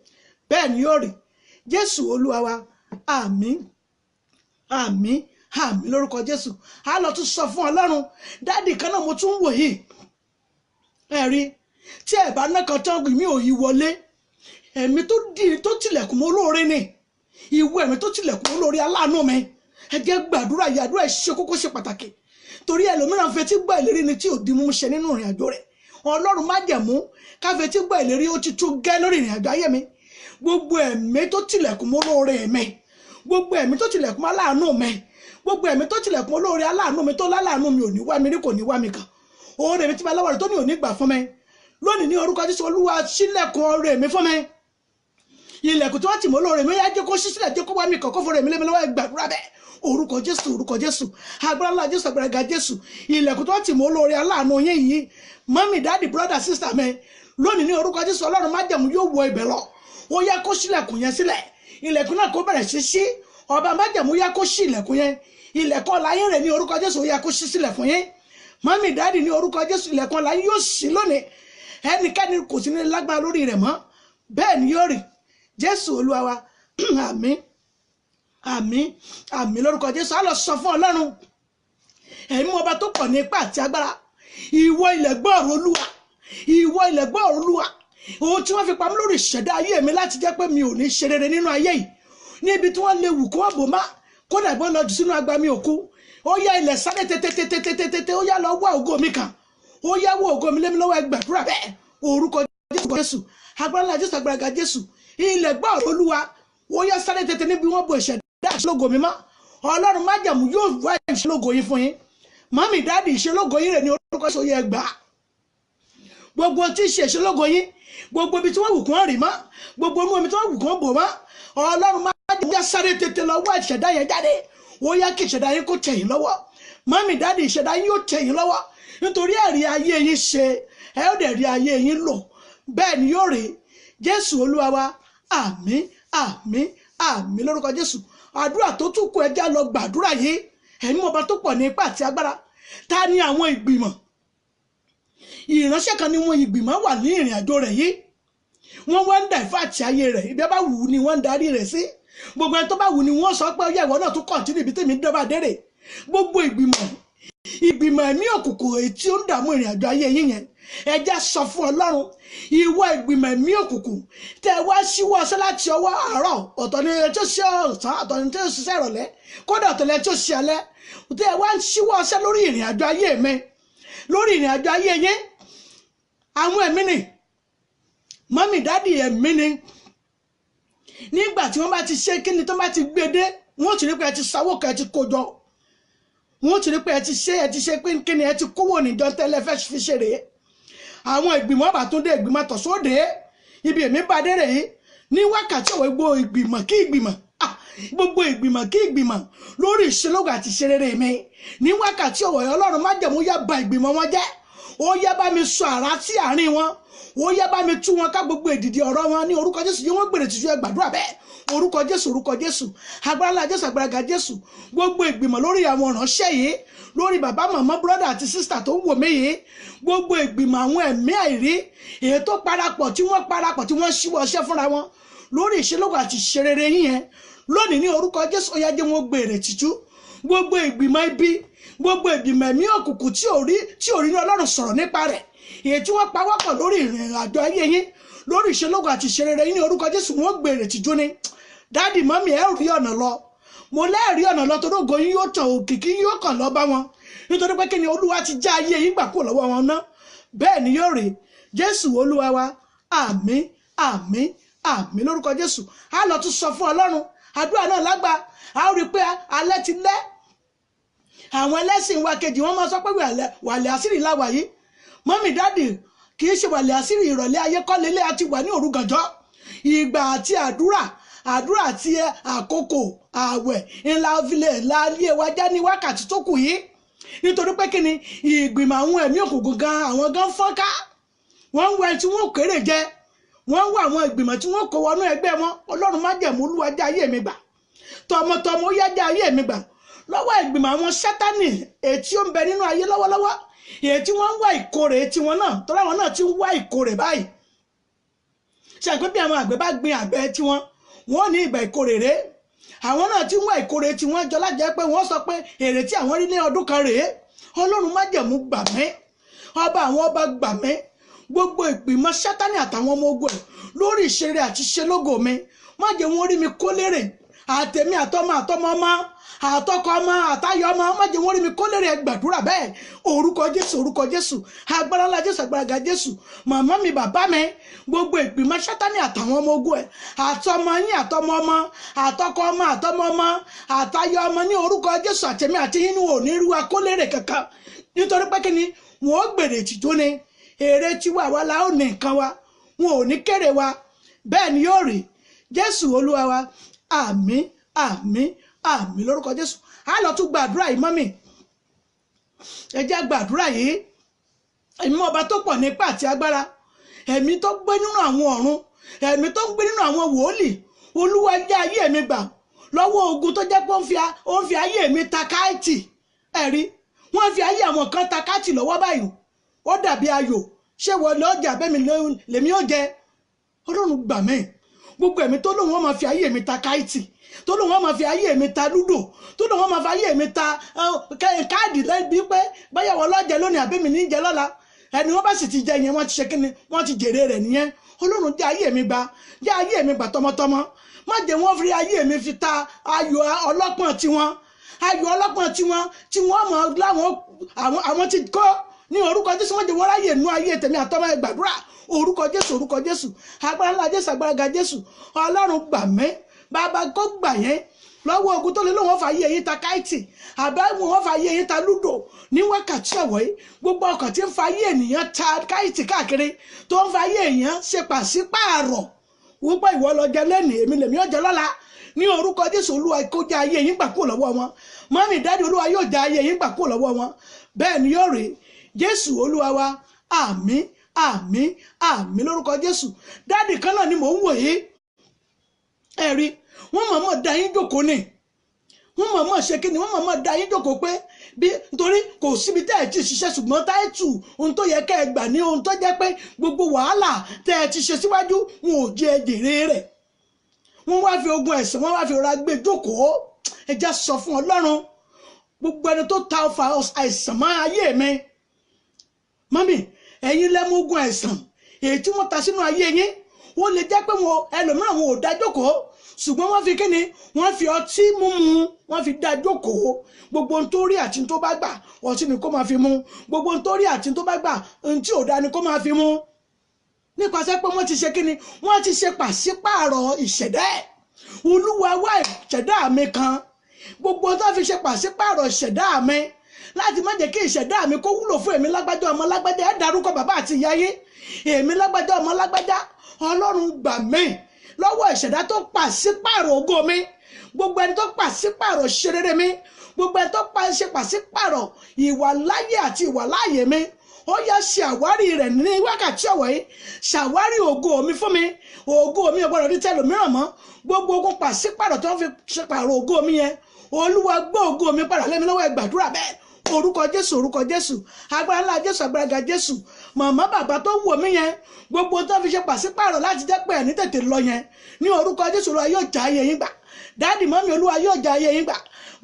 bẹ́ẹ̀ ni yóò rí Jésù Olúwa wa àmín àmín àmín lórúkọ Jésù. A lọ tún sọ fún Ọlọ́run, dáàdì kan náà mo tún ń wò yìí, ẹ̀rí tí ẹ̀ bá ná kan tán mi ò yí wọlé, ẹ̀mí tó tilẹ̀kùn mọ́ olóore ni, ìwọ ẹ̀mí tó tilẹ̀kùn mọ́ olóore aláàánú mi, ẹ jẹ́ gbàdúrà yìí, àdúrà ṣe kókó ṣe pàtàkì, torí ẹlòmíràn fetí gbọ́ ìlérí ni tí ò di mú ṣe nínú ìrìn àjò rẹ̀. Ọlọ́run má jẹ̀mú ká fetí gbọ́ ìlérí ó ti tó gẹ́ lórí ìrìn àjò ayé mi. Gbogbo ẹ̀mí tó tilẹ̀kùn mọ́ olóore mi, gbogbo ẹ̀mí tó tilẹ̀kùn mọ́ aláàánú mi, gbogbo ẹ̀mí tó tilẹ̀kùn olóore aláàánú mi tó láláàánú mi ò ní wá mi rí, kò ní wá mi kàn, oore mi tí bá lọ́wọ́ rẹ̀ tó ní òní gbà fún mi lónìí ní orúkọ Jésù Olúwa ṣílẹ̀kùn oore mi fún mi ilẹ̀kùn tí wọ́n ti mọ́ lóore mi yá jẹ́ kó ṣí sílẹ̀ jẹ́ kó wá mi kọ̀kọ́ fún rẹ̀ mi lẹ́mi lọ́wọ́ gbàdúrà bẹ́ẹ̀ orúkọ Jésù agbára ńlá Jésù agbára ga Jésù ilẹ̀kùn tí wọ́n ti mọ́ lóore aláàánú yín yìí mọ́mì dáàdì brọ́dà sísà mi lónìí ní orúkọ Jésù Ọlọ́run májẹ̀mú yóò wọ ibẹ̀ lọ ó yá kó ṣílẹ̀kùn yẹn sílẹ̀ ilẹ̀kùn náà kó bẹ̀rẹ̀ sí ṣí ọba májẹ̀mú yá kó ṣí ilẹ̀kùn yẹn ilẹ̀kùn ọ̀la yín rẹ̀ ní orúkọ Jésù ó yá kó ṣí sílẹ̀ fún yín mọ́mì dáàdì ní orúkọ Jésù ilẹ̀kùn ọ̀la yín yóò ṣí lónìí ẹnikẹ́ni kò sí ní lágbára lórí rẹ̀ mọ́ bẹ́ẹ̀ ni yóò rí Jésù Olúwa wa àmín àmín àmín lórúkọ Jésù á lọ sọ fún Ọlọ́run ẹ̀mí ọba tó pọ̀ ní ipá àti agbára ìwọ ilẹ̀ gbọ́ ọ̀rọ̀ Olúwa ìwọ ilẹ̀ gbọ́ ọ̀rọ̀ Olúwa ohun tí wọ́n fi pamọ́ lórí ìṣẹ̀dá ayé mi láti jẹ́ pé mi ò ní ṣe rere nínú ayé yìí níbi tí wọ́n lè wù kó wọ́n bò má kódà ìbọn lọ jù sínú agbami òkú ó yá ilẹ̀ sáré tètè ó yá lọ wá ògo mi kan ó yá wọ ògo mi lémi lọ́wọ́ ẹgbàdúrà bẹ́ẹ̀ orúkọ Jésù agbára ńlá Jésù agbára ga Jésù ilẹ̀ gbọ́ ọ̀rọ̀ Olúwa ó yá sáré tètè níbi wọ́n bo ìṣẹ̀dá ìṣelógo mi mọ́ Ọlọ́run májẹ̀mú yóò wá ìṣelógo yín fún yín mọ́mì dáàdì ìṣelógo yín rẹ̀ ní orúkọ Jésù yẹ gbà gbogbo tí ń ṣe ìṣelógo yín gbogbo ibi tí wọ́n wù kán rì mọ́ gbogbo inú omi tí wọ́n wù kán bò mọ́ Ọlọ́run májẹ̀mú yá sáré tètè lọ wá ìṣẹ̀dá yẹn jáde ó yá kí ìṣẹ̀dá yín kó tẹ̀ yín lọ́wọ́ mọ́mì dáàdì ìṣẹ̀dá yín yóò tẹ̀ yín lọ́wọ́ nítorí ẹ̀rí ayé yín ṣe ẹ ó dẹ̀ rí ayé yín lò bẹ́ẹ̀ ni yóò rí Jésù Olúwa wa àmín àmín àmín lórúkọ Jésù àdúrà tó tún kù ẹjá lọ gbàdúrà yìí ẹ̀mí ọba tó pọ̀ ní ipá àti agbára ta ni àwọn ìgbìmọ̀ ìránṣẹ́ kan ni wọn ìgbìmọ̀ wà ní ìrìn àjò rẹ̀ yìí wọ́n wá ń dà ìfà àti ayé rẹ̀ ibi bá wù ú ni wọ́n ń darí rẹ̀ sí gbogbo ẹni tó bá wù ni wọ́n sọ pé ó yẹ ìwọ náà tún kọ̀ntínú ibi tèmi dọ́bà dérè gbogbo ìgbìmọ̀ ẹ̀mí òkùnkùn èyí tí ó ń dààmú ìrìn àjò ayé yín yẹn ẹjẹ́ sọ fún Ọlọ́run ìwọ ìgbìmọ̀ ẹ̀mí òkùnkùn tẹ wá síwọ́ ọṣẹ́ láti ọwọ́ àárọ̀ ọ̀tọ̀ ni ẹni tó ṣe ọ̀sán ọ̀tọ̀ ni tó ṣiṣẹ́ ìrọ̀lẹ́ kódà ọ̀tọ̀ ni ẹni tó ṣe alẹ́ tẹ wá síwọ́ ọṣẹ́ lórí ìrìn àjò ayé mi lórí ìrìn àjò ayé yín àwọn ẹ̀mí ni mọ́mì dádì ẹ̀mí ni nígbà tí wọ́n bá ti ṣe kíni tó bá ti gbé dé wọ́n ti rí pé ẹ ti sáwó kan ẹ ti kó jọ wọ́n ti rí pé ẹ ti ṣe pé kíni ẹ ti kówó níjọ tẹ́lẹ̀ fẹ́ fi ṣe rèé àwọn ìgbìmọ̀ àbátúndé ìgbìmọ̀ tọ̀sódé ibi èmi bá dé rèé ní wákàtí ọ̀wọ́ gbogbo ìgbìmọ̀ kí ìgbìmọ̀ lórí ìṣelógo àti ìṣerere mi ní wákàtí ọ̀wọ́ Ọlọ́run májẹ̀mú yá ba ìgbìmọ̀ wọn jẹ́ ó yá bá mi sọ àrá sí àárín wọn ó yá bá mi tú wọn ká gbogbo èdìdì ọ̀rọ̀ wọn ní orúkọ Jésù yóò wọ́n gbèrè tìṣú ẹ gbàdúrà bẹ́ẹ̀ orúkọ Jésù agbára ńlá Jésù agbára ga Jésù gbogbo ìgbìmọ̀ lórí àwọn ìránṣẹ́ yìí lórí bàbá màmá brọ́dà àti sísítà tó ń wò mí yìí gbogbo ìgbìmọ̀ àwọn ẹ̀mí àìrí èyí tó parapọ̀ tí wọ́n ṣíwọ́ ọṣẹ́ fúnra wọn lórí ìṣelógo àti ìṣerere yín yẹn lónìí ní orúkọ Jésù ó yá jẹ́ wọn gbèrè tìṣú gbogbo ìgbìmọ̀ ibi gbogbo ìgbìmọ̀ ẹ̀mí òkùnkùn tí ò rí ní Ọlọ́run sọ̀rọ̀ nípa rẹ̀ èyí tí wọ́n pawọ́pọ̀ lórí ìrìn àjò ayé yín lórí ìṣelógo àti ìṣerere yín ní orúkọ Jésù wọ́n gbèrè tìjú ni dáàdì mọ́mì ẹ rí ọ̀nà lọ mo lẹ́ẹ̀rí ọ̀nà lọ torí ògo yín yóò tàn òkìkí yóò kàn lọ bá wọn nítorí pé kí ni Olúwa ti já ayé yín gbà kúrò lọ́wọ́ wọn ná bẹ́ẹ̀ ni yóò rí Jésù Olúwa wa àmín àmín àmín lórúkọ Jésù á lọ tún sọ fún Ọlọ́run àdúrà náà lágbà á rí pé alẹ́ ti lẹ́ àwọn ẹlẹ́sìn wa kejì wọ́n máa sọ pé wàlẹ̀ àṣírí láwà yìí mọ́mì dáàdì kì í ṣe wàlẹ̀ àṣírí ìrọ̀lẹ́ ayé kọ́lélé àti wà ní òru gànjọ́ ìgbà àti àdúrà àti àkókò ààwẹ̀ ńlá filẹ̀ láàlẹ́ wájá ní wákàtí tó kù yìí nítorí pé kí ni ìgbìmọ̀ àwọn ẹ̀mí òkùnkùn gan àwọn gan fọ́nká wọ́n ń wá tí wọ́n kéré jẹ wọ́n ń wá àwọn ìgbìmọ̀ tí wọ́n kó wọnú ẹgbẹ́ wọn Ọlọ́run májẹ̀mú Olúwa já ayé mi gbà tọmọtọmọ ó yá já ayé mi gbà lọ́wọ́ ìgbìmọ̀ àwọn Sátánì èyí tí ó ń bẹ nínú ayé lọ́wọ́lọ́wọ́ èyí tí wọ́n ń wá ìkórè tiwọn náà tọ́lá wọn náà ti ń wá ìkórè báyìí ṣe àgbẹ̀ bí àwọn àgbẹ̀ bá gbin àgbẹ̀ tiwọn wọ́n ní ìgbà ìkórè rèé àwọn náà ti ń wá ìkórè tiwọn jọ lájẹ́ pé wọ́n sọ pé èrè tí àwọn rí ní ọdún kan rèé Ọlọ́run májẹ̀mú gbà mí ọba àwọn ọba gbà mí gbogbo ìgbìmọ̀ Sátánì àtàwọn ọmọ ogun ẹ̀ lórí ìṣeré àti ìṣelógo mi má jẹ́ wọ́n rí mi kó lérè àtẹ̀mí àtọmọ ọmọ àtọkọ ọmọ àtayọ ọmọ má jẹ́ wọ́n rí mi kó lérè gbàdúrà bẹ́ẹ̀ orúkọ Jésù agbára ńlá Jésù agbára ga Jésù màmá mi bàbá mi gbogbo ìgbìmọ̀ Sátánì àtàwọn ọmọ ogun ẹ̀ àtọmọ yín àtọmọ ọmọ àtọkọ ọmọ àtọmọ ọmọ àtayọ ọmọ ní orúkọ Jésù àtẹ̀mí àti yín ò ní rí wa kó lérè kankan nítorí pé kí ni wọn ó gbèrè tìjú ni èrè tiwa wa la ó ní nǹkan wa wọn ò ní kéré wa bẹ́ẹ̀ ni yóò rí Jésù Olúwa wa àmín àmín àmín lórúkọ Jésù. A lọ tún gbàdúrà yìí mọ́mì ẹ jẹ́ gbàdúrà yìí. Ẹ̀mí ọba tó pọ̀ nípa àti agbára, ẹ̀mí tó gbé nínú àwọn ọ̀run, ẹ̀mí tó ń gbé nínú àwọn wòólì, Olúwa já ayé mi gbà lọ́wọ́ ogun tó jẹ́ pé ó ń fi ayé mi ta káìtì. Ẹ̀rí wọ́n fi ayé àwọn kan ta káìtì lọ́wọ́ báyìí ó dàbí ayò ṣé wọ́n lọ́jà bẹ́mi lèmi ó jẹ. Ọlọ́run gbà mí gbogbo ẹ̀mí tó lóun wọ́n máa fi ayé mi ta káìtì, tó lóun wọ́n máa fi ayé mi ta lúdò, tó lóun wọ́n máa fi ayé mi ta káàdì lẹ́bi pé báyàwó lọ́jẹ lónìí àbẹ́mi ní jẹ lọ́la ẹni wọ́n bá sì ti jẹ yẹn wọ́n ti ṣe kíni wọ́n ti jèrè rẹ̀ nìyẹn. Ọlọ́run jẹ́ ayé mi gbà tọmọtọmọ má jẹ́ wọ́n fi ayé mi fi ta ayò ọlọ́pọ̀n tiwọn tí wọ́n mọ̀ láwọn àwọn ti kọ́ ní orúkọ Jésù wọ́n jẹ́ wọ́n ráyè nú ayé tèmi àtọmọ ẹ gbàdúrà orúkọ Jésù agbára ńlá Jésù agbára ga Jésù. Ọlọ́run gbà mí bàbá kó gbà yẹn lọ́wọ́ ogun tó lé lóun wọ́n fà yé eyín ta káìtì àbẹ́wò wọ́n fà yé eyín ta lúdò ní wákàtí ọ̀wọ́ yìí gbogbo ọkàn tí ń fa yé ènìyàn ta káìtì káàkiri tó ń fa yé èèyàn ṣe pàṣípààrọ̀ wípé ìwọ lọ jẹ lẹ́nìí èmi lèmi ọjọ́ lọ́la ní orúkọ Jésù Olúwa kó já ayé yín gbà kúrò lọ́wọ́ wọn mọ́mí dáàdì Olúwa yóò já ayé yín gbà kúrò lọ́wọ́ wọn bẹ́ẹ̀ ni yóò rí Jésù Olúwa wa àmín àmín àmín lórúkọ Jésù. Dáàdì kan náà ni mò ń wò yìí ẹ̀rí wọ́n mọ̀ọ́mọ̀ da yín jókòó ni wọ́n mọ̀ọ́mọ̀ ṣe kí ni wọ́n mọ̀ọ́mọ̀ da yín jókòó pé bí nítorí kò síbi tẹ́ ẹ ti ṣiṣẹ́ ṣùgbọ́n táìtù ohun tó yẹ kẹ́ ẹ gbà ní ohun tó jẹ́ pé gbogbo wàhálà tẹ́ ẹ ti ṣe síwájú wọn ò jẹ jèrè rẹ̀ wọ́n wá fi ogun ẹ̀sìn wọ́n wá fi rọra gbé jókòó. Ẹ já sọ fún Ọlọ́run gbogbo ẹni tó ta ọfà àìsàn mọ́ ayé mi mọ́mì ẹ̀yin lẹ́mú ogun àìsàn èyí tí wọ́n ta sínú ayé yín ó lè jẹ́ pé wọn ẹlòmíràn wọn ò dá jókòó ṣùgbọ́n wọ́n fi kíni wọ́n fi ọtí mímu wọ́n fi dá jókòó gbogbo ohun tó rí àti tó bá gbà ọtí ni kó máa fi mu gbogbo ohun tó rí àti tó bá gbà ohun tí ò dá ni kó máa fi mu nípasẹ̀ pé wọ́n ti ṣe kíni wọ́n ti ṣe pàṣípààrọ̀ ìṣẹ̀dá ẹ̀. Olúwa wá ìṣẹ̀dá mi kan gbogbo tó fi ṣe pàṣípààrọ̀ ìṣẹ̀dá mi láti má jẹ́ kí ìṣẹ̀dá mi kó wúlò fún èmi lágbájá ọmọ lágbájá ẹ dárúkọ bàbá àti ìyá yín èmi lágbájá ọmọ lágbájá Ọlọ́run gbà mí lọ́wọ́ ìṣẹ̀dá tó pàṣípààrọ̀ ògo mi gbogbo ẹni tó pàṣípààrọ̀ ṣerere mi gbogbo ẹni tó ṣe pàṣípààrọ̀ ìwàláyé àti ìwàláyé mi ó yá ṣe àwárí rẹ̀ ní wákàtí ọ̀wọ́ yìí ṣàwárí ògo mi fún mi ògo mi ò gbọ́dọ̀ rí tẹlòmíràn mọ́ gbogbo ogun pàṣípààrọ̀ tó ń fi ṣe pààrọ̀ ògo mi yẹn Olúwa gbé ògo mi padà lé mi lọ́wọ́ ẹ gbàdúrà bẹ́ẹ̀ orúkọ Jésù agbára ńlá Jésù agbára ga Jésù. Màmá bàbá tó wò mí yẹn gbogbo tó fi ṣe pàṣípààrọ̀ láti jẹ́ pé ẹ̀ ní tètè lọ yẹn ní orúkọ Jésù Olúwa yóò já ayé yín gbà dáàdì mọ́mí Olúwa yóò já ayé yín gbà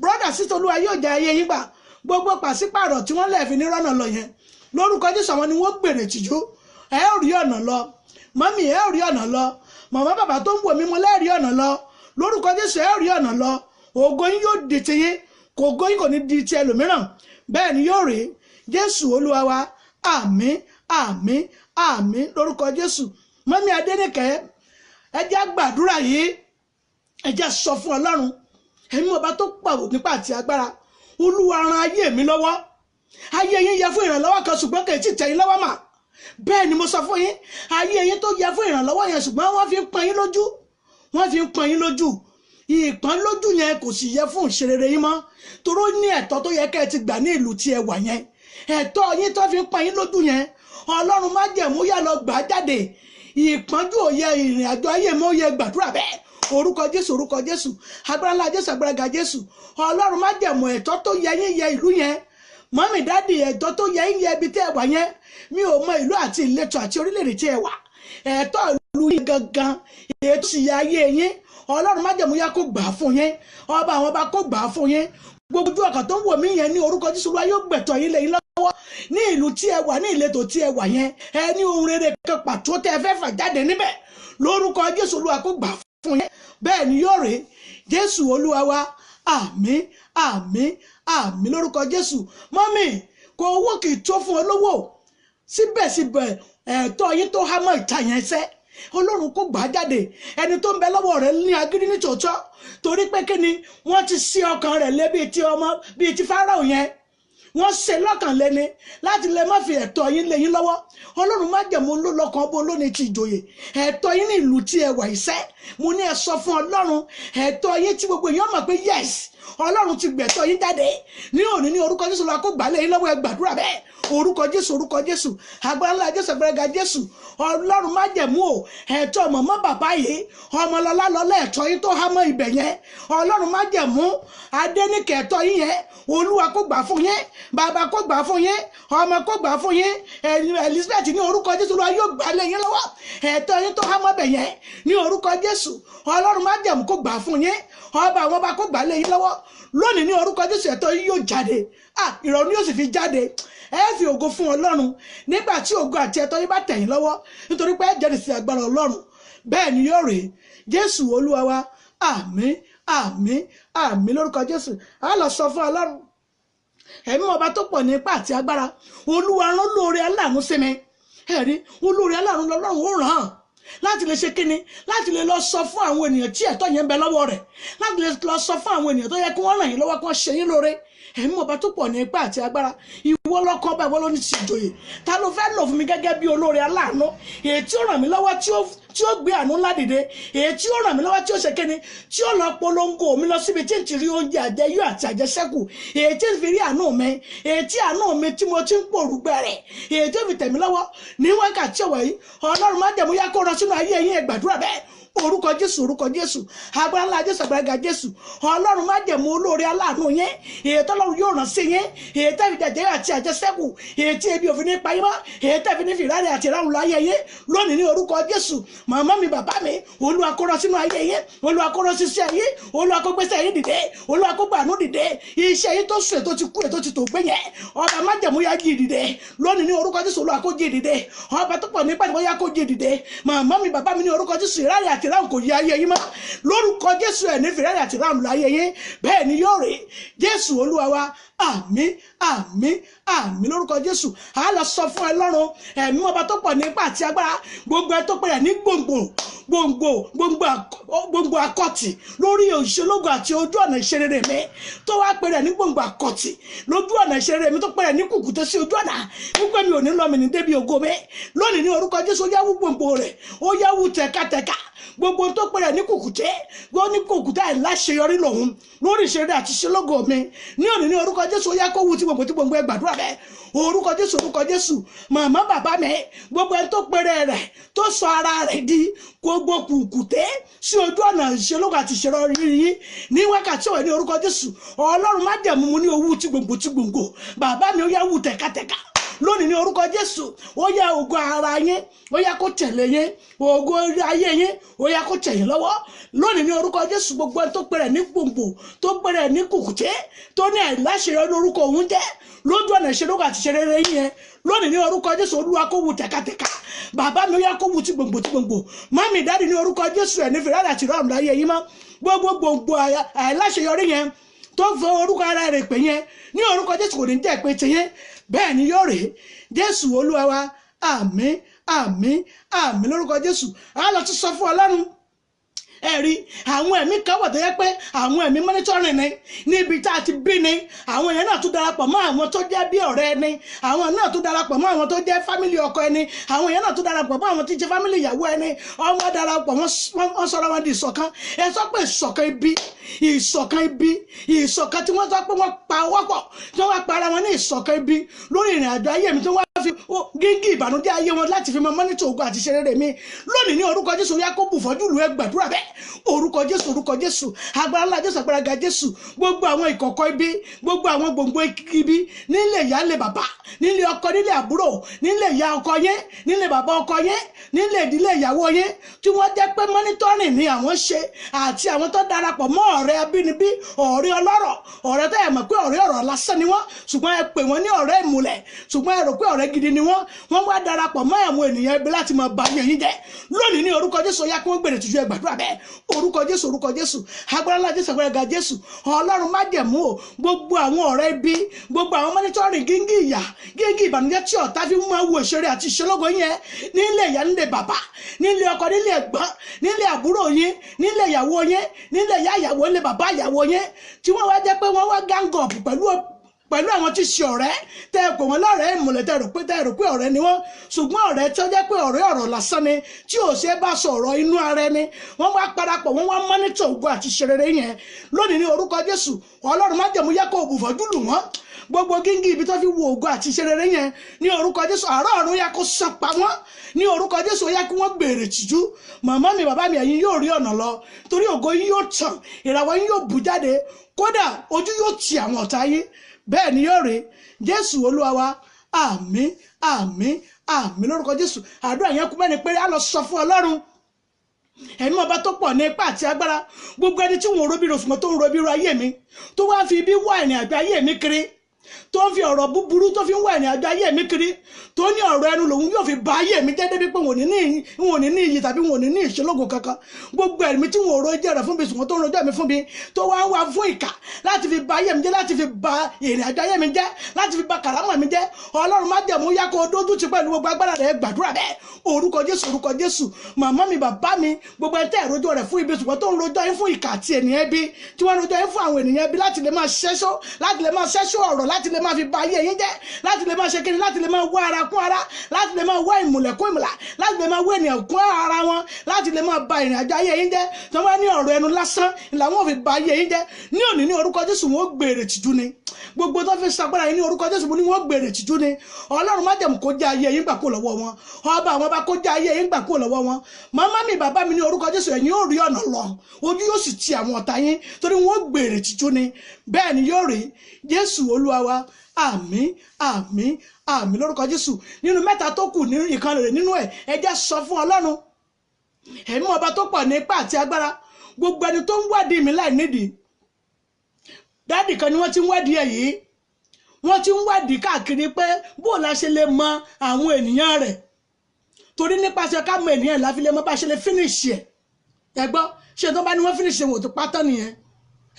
brọ́dà sísọ Olúwa yóò já ayé yín gbà gbogbo pàṣípààrọ̀ tí wọ́n lẹ̀ fi ní rọ́nà lọ yẹn lórúkọ Jésù àwọn ni wọ́n gbèrè tìjú ẹ ò rí ọ̀nà lọ mọ́mí ẹ ò rí ọ̀nà lọ màmá bàbá tó ń wò mí mo lẹ́ẹ̀rí ọ̀nà lọ lórúkọ Jésù ẹ ò rí ọ̀nà lọ ògo yín yóò di tiyín ògo yín kò ní di ti ẹlòmíràn bẹ́ẹ̀ ni yóò rí Jésù Olúwa wa àmín àmín àmín lórúkọ Jésù. Mọ́mí Adéníkẹ́ ẹ jẹ́ gbàdúrà yìí ẹ jẹ́ sọ fún Ọlọ́run ẹ̀mí ọba tó pàwọ̀ nípa àti agbára Olúwa ran ayé mi lọ́wọ́ ayé yín yẹ fún ìrànlọ́wọ́ kan ṣùgbọ́n kì í tí tẹ̀yìn lọ́wọ́ mà bẹ́ẹ̀ ni mo sọ fún yín ayé yín tó yẹ fún ìrànlọ́wọ́ yẹn ṣùgbọ́n wọ́n fi ń pọ́n yín lójú ìpọ́n lójú yẹn kò sì yẹ fún ìṣerere yín mọ́ toró ní ẹ̀tọ́ tó yẹ kẹ́ ẹ ti gbà ní ìlú tí ẹ wà yẹn ẹ̀tọ́ yín tó fi ń pọ́n yín lójú yẹn Ọlọ́run má jẹ̀mú yà lọ gbà á jáde ìpọ́njú òye ìrìn àjò ayé mọ́ yẹ gbàdúrà bẹ́ẹ̀ orúkọ Jésù agbára ńlá Jésù agbára ga Jésù Ọlọ́run má jẹ̀mú ẹ̀tọ́ tó yẹ yín yẹ ìlú yẹn mọ́mí dáàdì ẹ̀tọ́ tó yẹ yín yẹ ibi tí ẹ wà yẹn mi ò mọ ìlú àti ìletò àti orílẹ̀-èdè tí ẹ wà ẹ̀tọ́ ìlú yín gangan ètò ìyá ayé yín Ọlọ́run má jẹ̀mú yá kó gbà á fún yín ọba àwọn ọba kó gbà á fún yín gbogbo ojú ọkàn tó ń wò mí yẹn ní orúkọ Jésù Olúwa yóò gbẹ̀tọ̀ yín lẹ́yìn lọ́wọ́ ní ìlú tí ẹ wà ní ìletò tí ẹ wà yẹn ẹ ní ohun rere kan pàtó tẹ́ ẹ fẹ́ fà jáde níbẹ̀ lórúkọ Jésù Olúwa kó gbà á fún yín bẹ́ẹ̀ ni yóò rí Jésù Olúwa wa àmín àmín àmín lórúkọ Jésù. Mọ́mì kò owó kì í tó fún olówó síbẹ̀síbẹ̀ ẹ̀tọ́ yín tó há mọ́ ìta yẹn sẹ́ Ọlọ́run kó gbà á jáde ẹni tó ń bẹ lọ́wọ́ rẹ̀ ní agídí ní tòótọ́ torí pé kí ni wọ́n ti ṣí ọkàn rẹ̀ lé bíi ti Fáráò yẹn wọ́n ṣe lọ́kàn lẹ́ni láti lè má fi ẹ̀tọ́ yín lé yín lọ́wọ́. Ọlọ́run májẹ̀mú ló lọ́kàn bó lónìí ti ìjòyè ẹ̀tọ́ yín ní ìlú tí ẹ wà iṣẹ́. Mo ní ẹ sọ fún Ọlọ́run ẹ̀tọ́ yín tí gbogbo èèyàn mọ̀ pé yes Ọlọ́run ti gbẹ̀tọ́ yín jáde ní òní ní orúkọ Jésù lọ kó gbà lé yín lọ́wọ́ ẹ gbàdúrà bẹ́ẹ̀ orúkọ Jésù agbára ńlá Jésù agbára Jésù. Ọlọ́run májẹ̀mú o ẹ̀tọ́ mọ̀mọ́ bàbá yìí ọmọlọ́lá lọ́lá ẹ̀tọ́ yín tó há mọ́ ibẹ̀ yẹn Ọlọ́run májẹ̀mú Adéníkẹ́ ẹ̀tọ́ yín yẹn Olúwa kó gbà fún yín bàbá kó gbà fún yín ọmọ kó gbà fún yín Elizabeth ní orúkọ Jésù lọ yóò gbà lé yín lọ́wọ́ ẹ̀tọ́ yín tó há mọ́ ibẹ̀ yẹn ní orúkọ Jésù. Ọlọ́run májẹ̀mú kó gbà fún yín ọba àwọn ọba kó gbà lé yín lọ́wọ́ lónìí ní orúkọ Jésù ẹ̀tọ́ yín yóò jáde ìrọ̀rùn yóò sì fi jáde ẹ fi ògo fún Ọlọ́run nígbà tí ògo àti ẹ̀tọ́ yín bá tẹ̀yìn lọ́wọ́ nítorí pé ẹ jẹ́rìí sí agbára Ọlọ́run bẹ́ẹ̀ ni yóò rèé Jésù Olúwa wa àmín àmín àmín lórúkọ Jésù. A lọ sọ fún Ọlọ́run ẹ̀mí ọba tó pọ̀ ní ipá àti agbára Olúwa rán lóore aláàánú sí mi ẹ̀rí olóore aláàánú lọ́lọ́run ó ràn án láti lè ṣe kíni láti lè lọ sọ fún àwọn ènìyàn tí ẹ̀tọ́ yẹn ń bẹ lọ́wọ́ rẹ̀ láti lè lọ sọ fún àwọn ènìyàn tó yẹ kí wọ́n ràn yín lọ́wọ́ kí wọ́n ṣe yín lóore ẹ̀mí ọba tó pọ̀ ní ipá àti agbára ìwọ lọ́kàn ọba ìwọ ló ní ti ìjòyè ta ló fẹ́ lò fún mi gẹ́gẹ́ bí olóore aláàánú èyí tí ó ràn mí lọ́wọ́ tí ó gbé àánú ńlá dìde èyí tí ó ràn mí lọ́wọ́ tí ó ṣe kíni tí ó lọ polongo mi lọ síbi tí n ti rí oúnjẹ àjẹyó àti àjẹsẹ́kù èyí tí n fi rí àánú mi èyí tí àánú mi tí mo ti ń pòrúgbẹ rẹ̀ èyí tí ó fi tẹ̀mí lọ́wọ́ ní wákàtí ọ̀wọ̀ yìí Ọlọ́run má jẹ̀mú yá kó rọ sínú ayé yín ẹ gbàdúrà bẹ́ẹ̀ orúkọ Jésù agbára ńlá Jésù agbára Jésù. Ọlọ́run má jẹ̀mú olóore aláàánú yẹn èyí tọ́lọ́run yóò rán sí yẹn èyí tẹ́ fi jẹjẹrẹ àti àjẹsẹ́kù èyí tí ebi òfin ní payé mọ́ èyí tẹ́ fi ní fìrárẹ àti ìráhùn láyé yẹn lónìí ní orúkọ Jésù. Màmá mi bàbá mi Olúwa kó rán sínú ayé yẹn Olúwa kó rán sísẹ yẹn Olúwa kó gbèsè yẹn dìde Olúwa kó gbàánú dìde iṣẹ́ yẹn tó sùn ètò ti kú ètò ti tò gbé yẹn ọba má jẹ̀mú yá jí dìde lónìí ní orúkọ Jésù Olúwa kó jí dìde ọba tó pọ̀ nípa ìwọ yá kó jí dìde. Màmá mi bàbá mi ní orúkọ Jésù ìráyè àti ìráhùn kò yí ayé yín mọ́ lórúkọ Jésù ẹ̀ ní fìrárẹ àti ìráhùn láyé yín bẹ́ẹ̀ ni yóò rí Jésù Olúwa wa àmín àmín àmín lórúkọ Jésù. A lọ sọ fún Ọlọ́run ẹ̀mí ọba tó pọ̀ nípa àti agbára gbogbo ẹ tó pẹ̀lẹ́ ní gbòǹgbò akọ́tì lórí òṣèlógo àti ojú ọ̀nà ìṣerere mi tó wá pẹ̀lẹ́ ní gbòǹgbò akọ́tì lójú ọ̀nà ìṣerere mi tó pẹ̀lẹ́ ní kùkùté sí ojú ọ̀nà wípé mi ò ní lọ mi ní débi ògo mi lónìí ní orúkọ Jésù ó yáwó gbòǹgbò rẹ̀ ó yáwó tẹ̀kátẹ̀ká gbogbo tó pẹ̀lẹ́ ní kùkùté gbọ́ ní kùkùté àìláṣeyọrí lòun lórí ìṣeré àti ìṣelógo mi ní òní ní orúkọ Jésù ó yá kó wú tí gbogbo ẹ gbàdúrà bẹ́ẹ̀ orúkọ Jésù. Màmá bàbá mi gbogbo ẹni tó pẹ̀lẹ́ rẹ̀ tó sọ ara rẹ̀ di gbogbo kùkùté sí ojú ọ̀nà ìṣelógo àti ìṣeré yìí ní wákàtí ọ̀wẹ̀ ní orúkọ Jésù Ọlọ́run má jẹ̀mú mu ní owó tí gbòǹgbò bàbá mi ó yá wú tẹ̀kátẹ̀ká lónìí ní orúkọ Jésù ó yá ògo ara yín ó yá kó tẹ̀lé yín ògo ayé yín ó yá kó tẹ̀yìn lọ́wọ́ lónìí ní orúkọ Jésù gbogbo ẹni tó pẹ̀rẹ̀ ní gbòǹgbò tó pẹ̀rẹ̀ ní kùkùté tó ní àìláṣeyọrí lórúkọ òun jẹ́ lójú ọ̀nà ìṣelógo àti ìṣerere yín yẹn lónìí ní orúkọ Jésù Olúwa kó wú tẹ̀kátẹ̀ká bàbá mi ó yá kó wú tí gbòǹgbò mọ́mì dáàdì ní orúkọ Jésù ẹ̀ ní fìrárẹ àti ìráhùn láyé yín mọ́ gbogbo gbòǹgbò àìláṣeyọrí yẹn tó fọ orúkọ ara rẹ̀ pè yẹn ní orúkọ Jésù kò ní jẹ́ pé tiyẹn bẹ́ẹ̀ ni yóò rèé Jésù Olúwa wa àmín àmín àmín lórúkọ Jésù. A lọ tún sọ fún Ọlọ́run ẹ̀rí àwọn ẹ̀mí kan wà tó yẹ pé àwọn ẹ̀mí mọ́nítọ́rìn ni níbi tá a ti bí ni àwọn yẹn náà tún darapọ̀ mọ́ àwọn tó jẹ́ bí ọ̀rẹ́ ẹni àwọn náà tún darapọ̀ mọ́ àwọn tó jẹ́ fámìlì ọkọ ẹni àwọn yẹn náà tún darapọ̀ mọ́ àwọn tó jẹ́ fámìlì ìyàwó ẹni ọmọ darapọ̀ wọ́n sọ̀rọ̀ wọn di ìṣọ̀kan ẹ sọ pé ìṣọ̀kan tí wọ́n sọ pé wọ́n pa wọ́pọ̀ tí wọ́n wá para wọn ní ìṣọ̀kan ibi lórí ìrìn àjò ayé mi tí wọ́n fi gígí ìbànújẹ́ ayé wọn láti fi mọ mọ́nítò ògo àti ìṣerere mi lónìí ní orúkọ Jésù yá kó bù fọ́jú lù ẹ gbàdúrà bẹ́ẹ̀ orúkọ Jésù agbára ńlá Jésù agbára ga Jésù gbogbo àwọn ìkọ̀kọ̀ ibi gbogbo àwọn gbòǹgbò ibi nílé ìyá nílé bàbá nílé ọkọ nílé àbúrò nílé ìyá ọkọ yẹn nílé bàbá ọkọ yẹn nílé ìdílé ìyàwó yẹn tí wọ́n jẹ́ pé mọ́nítọ́rìn ni àwọn ṣe àti àwọn tó darapọ̀ mọ́ ọ̀rẹ́ abínibí ọ̀rẹ́ ọlọ́rọ̀ ọ̀rẹ́ tó yẹ mọ̀ pé ọ̀rẹ́ ọ̀rọ̀ lásán ni wọ́n ṣùgbọ́n ẹ pè wọ́n ní ọ̀rẹ́ ìmùlẹ̀ ṣùgbọ́n ẹ rò pé ọ̀rẹ́ gidi ni wọ́n wá darapọ̀ mọ́ àwọn ènìyàn ibi láti máa ba yẹn jẹ́ lónìí ní orúkọ Jésù yá kí wọ́n gbèrè tuntun ẹ gbàdúrà bẹ́ẹ̀ orúkọ Jésù agbára ńlá Jésù agbára ga Jésù Ọlọ́run má jẹ̀mú o gbogbo àwọn ọ̀rẹ́ ibi gbogbo àwọn mọ́nítọ́rìn gíngì ìyà gíngì ìbànújẹ́ tí ọ̀tá fi máa wo ìṣeré àti ìṣelógo yẹn nílé ìyá nílé bàbá nílé ọkọ nílé ẹ̀gbọ́n nílé àbúrò yín nílé ìyàwó yín nílé ìyá ìyàwó nílé bàbá ìyàwó yín tí wọ́n wá jẹ́ pé wọ́n wá gang up pẹ̀lú àwọn tí ṣe ọ̀rẹ́ tẹ́ ẹ pè wọ́n lọ́rẹ̀ẹ́ ìmùlẹ̀ tẹ́ ẹ rò pé ọ̀rẹ́ ni wọ́n, ṣùgbọ́n ọ̀rẹ́ tí ó jẹ́ pé ọ̀rẹ́ ọ̀rọ̀ lásán ni tí ò ṣe bá sọ̀rọ̀ inú ara ẹni, wọ́n wá parapọ̀ wọ́n wá mọ́nítọ̀ ògo àti ṣerere yẹn lónìí ní orúkọ Jésù. Ọlọ́run májẹ̀mú yẹ kó òbùfọ́jú lù wọ́n, gbogbo gíngì ibi tó fi wo ògo àti ṣerere yẹn ní orúkọ Jésù. àárọ̀ ọ̀run yẹ kó sàn pa wọ́n ní orúkọ Jésù. Ó yẹ kí wọ́n gbèrè tìjú. màmá mi bàbá mi ẹ̀yin yóò rí ọ̀nà lọ, torí ògo yín yóò tàn, ìràwọ̀ yín yóò bù jáde, kódà ojú yóò tì àwọn ọ̀tá yín. Bẹ́ẹ̀ ni yóò rí. Jésù Olúwa wa. Àmín àmín àmín lórúkọ Jésù. àdúrà yẹn kú mẹ́rin péré. á lọ sọ fún Ọlọ́run ẹ̀mí ọba tó pọ̀ ní ipá àti agbára. gbogbo ẹni tí wọn ò robi ròṣùmọ́ tó ń robi ro ayé mi, tó wá fi ibi wá ìrìn àjò ayé mi kiri, tó ń fi ọ̀rọ̀ búburú tó fi ń wá ìrìn àjò ayé mi kiri, tó ní ọ̀rọ̀ ẹnu lòun yóò fi ba ayé mi jẹ́ débi pé wọn ò ní ní iyì tàbí wọn ò ní ní ìṣelógo kankan. gbogbo ẹ̀mí tí wọn ò rojọ́ rẹ̀ fún mi ṣùgbọ́n tó ń rojọ́ mi fún mi, tó wá ń wá fún ìkà láti fi ba ayé mi jẹ́, láti fi ba ìrìn àjò ayé mi jẹ́, láti fi ba kàrámọ̀ mi jẹ́. Ọlọ́run májẹ̀mú yá kó dójú ti pẹ̀lú gbogbo agbára rẹ̀. gbàdúrà bẹ́ẹ̀ orúkọ Jésù orúkọ Jésù. màmá mi bàbá mi, gbogbo ẹ̀ tẹ́ ìrojọ́ rẹ̀ fún ibi ṣùgbọ́n tó ń rojọ́ yín fún ìkà àti ènìyàn bí, tí wọ́n rojọ́ yín fún àwọn ènìyàn bí láti lè máa ṣẹ́ṣọ́ ọ̀rọ̀, láti lè máa fi ba ayé yín jẹ́, láti lè máa ṣe kíni, láti lè máa wá ara kún ara, láti lè máa wá ìmùlẹ̀ kún ìmùlà, láti lè máa wá ènìyàn kún ara wọn, láti lè máa ba ìrìn àjò ayé yín jẹ́. tí wọ́n bá ní ọ̀rọ̀ ẹnu lásán làwọn ò fi ba ayé yín jẹ́. ní òní ní orúkọ Jésù wọn ó gbèrè tìjú ni. gbogbo tó fi ṣagbára yín ní orúkọ Jésù mo ní wọn ó gbèrè tìjú ni. Ọlọ́run májẹ̀mú kó já ayé yín gbà kó lọ́wọ́ wọn, ọba àwọn ọba kó já ayé yín gbà kó lọ́wọ́ wọn. màmá mi bàbá mi ní orúkọ Jésù ẹ̀yin yóò rí ọ̀nà lọ, ojú yóò sì ti àwọn ọ̀tá yín, torí wọn ó gbèrè tìjú ni. bẹ́ẹ̀ ni yóò rí. Jésù Olúwa wa. Àmín àmín àmín lórúkọ Jésù. nínú mẹ́ta tó kù ní ìkan rẹ̀ nínú ẹ̀, ẹ jẹ́ sọ fún Ọlọ́run ẹ̀mí ọba tó pọ̀ ní ipá àti agbára. gbogbo ẹni tó ń wádìí mi láì nídìí, dáàdì kan ni wọ́n ti ń wádìí ẹ̀ yìí, wọ́n ti ń wádìí káàkiri pé bó la ṣe lè mọ àwọn ènìyàn rẹ̀, torí nípasẹ̀ ká mọ ènìyàn la fi lè mọ bá ṣe lè finish ẹ̀. ẹ gbọ́, ṣé tó bá ní wọ́n finish wọn ò tó pátá nìyẹn.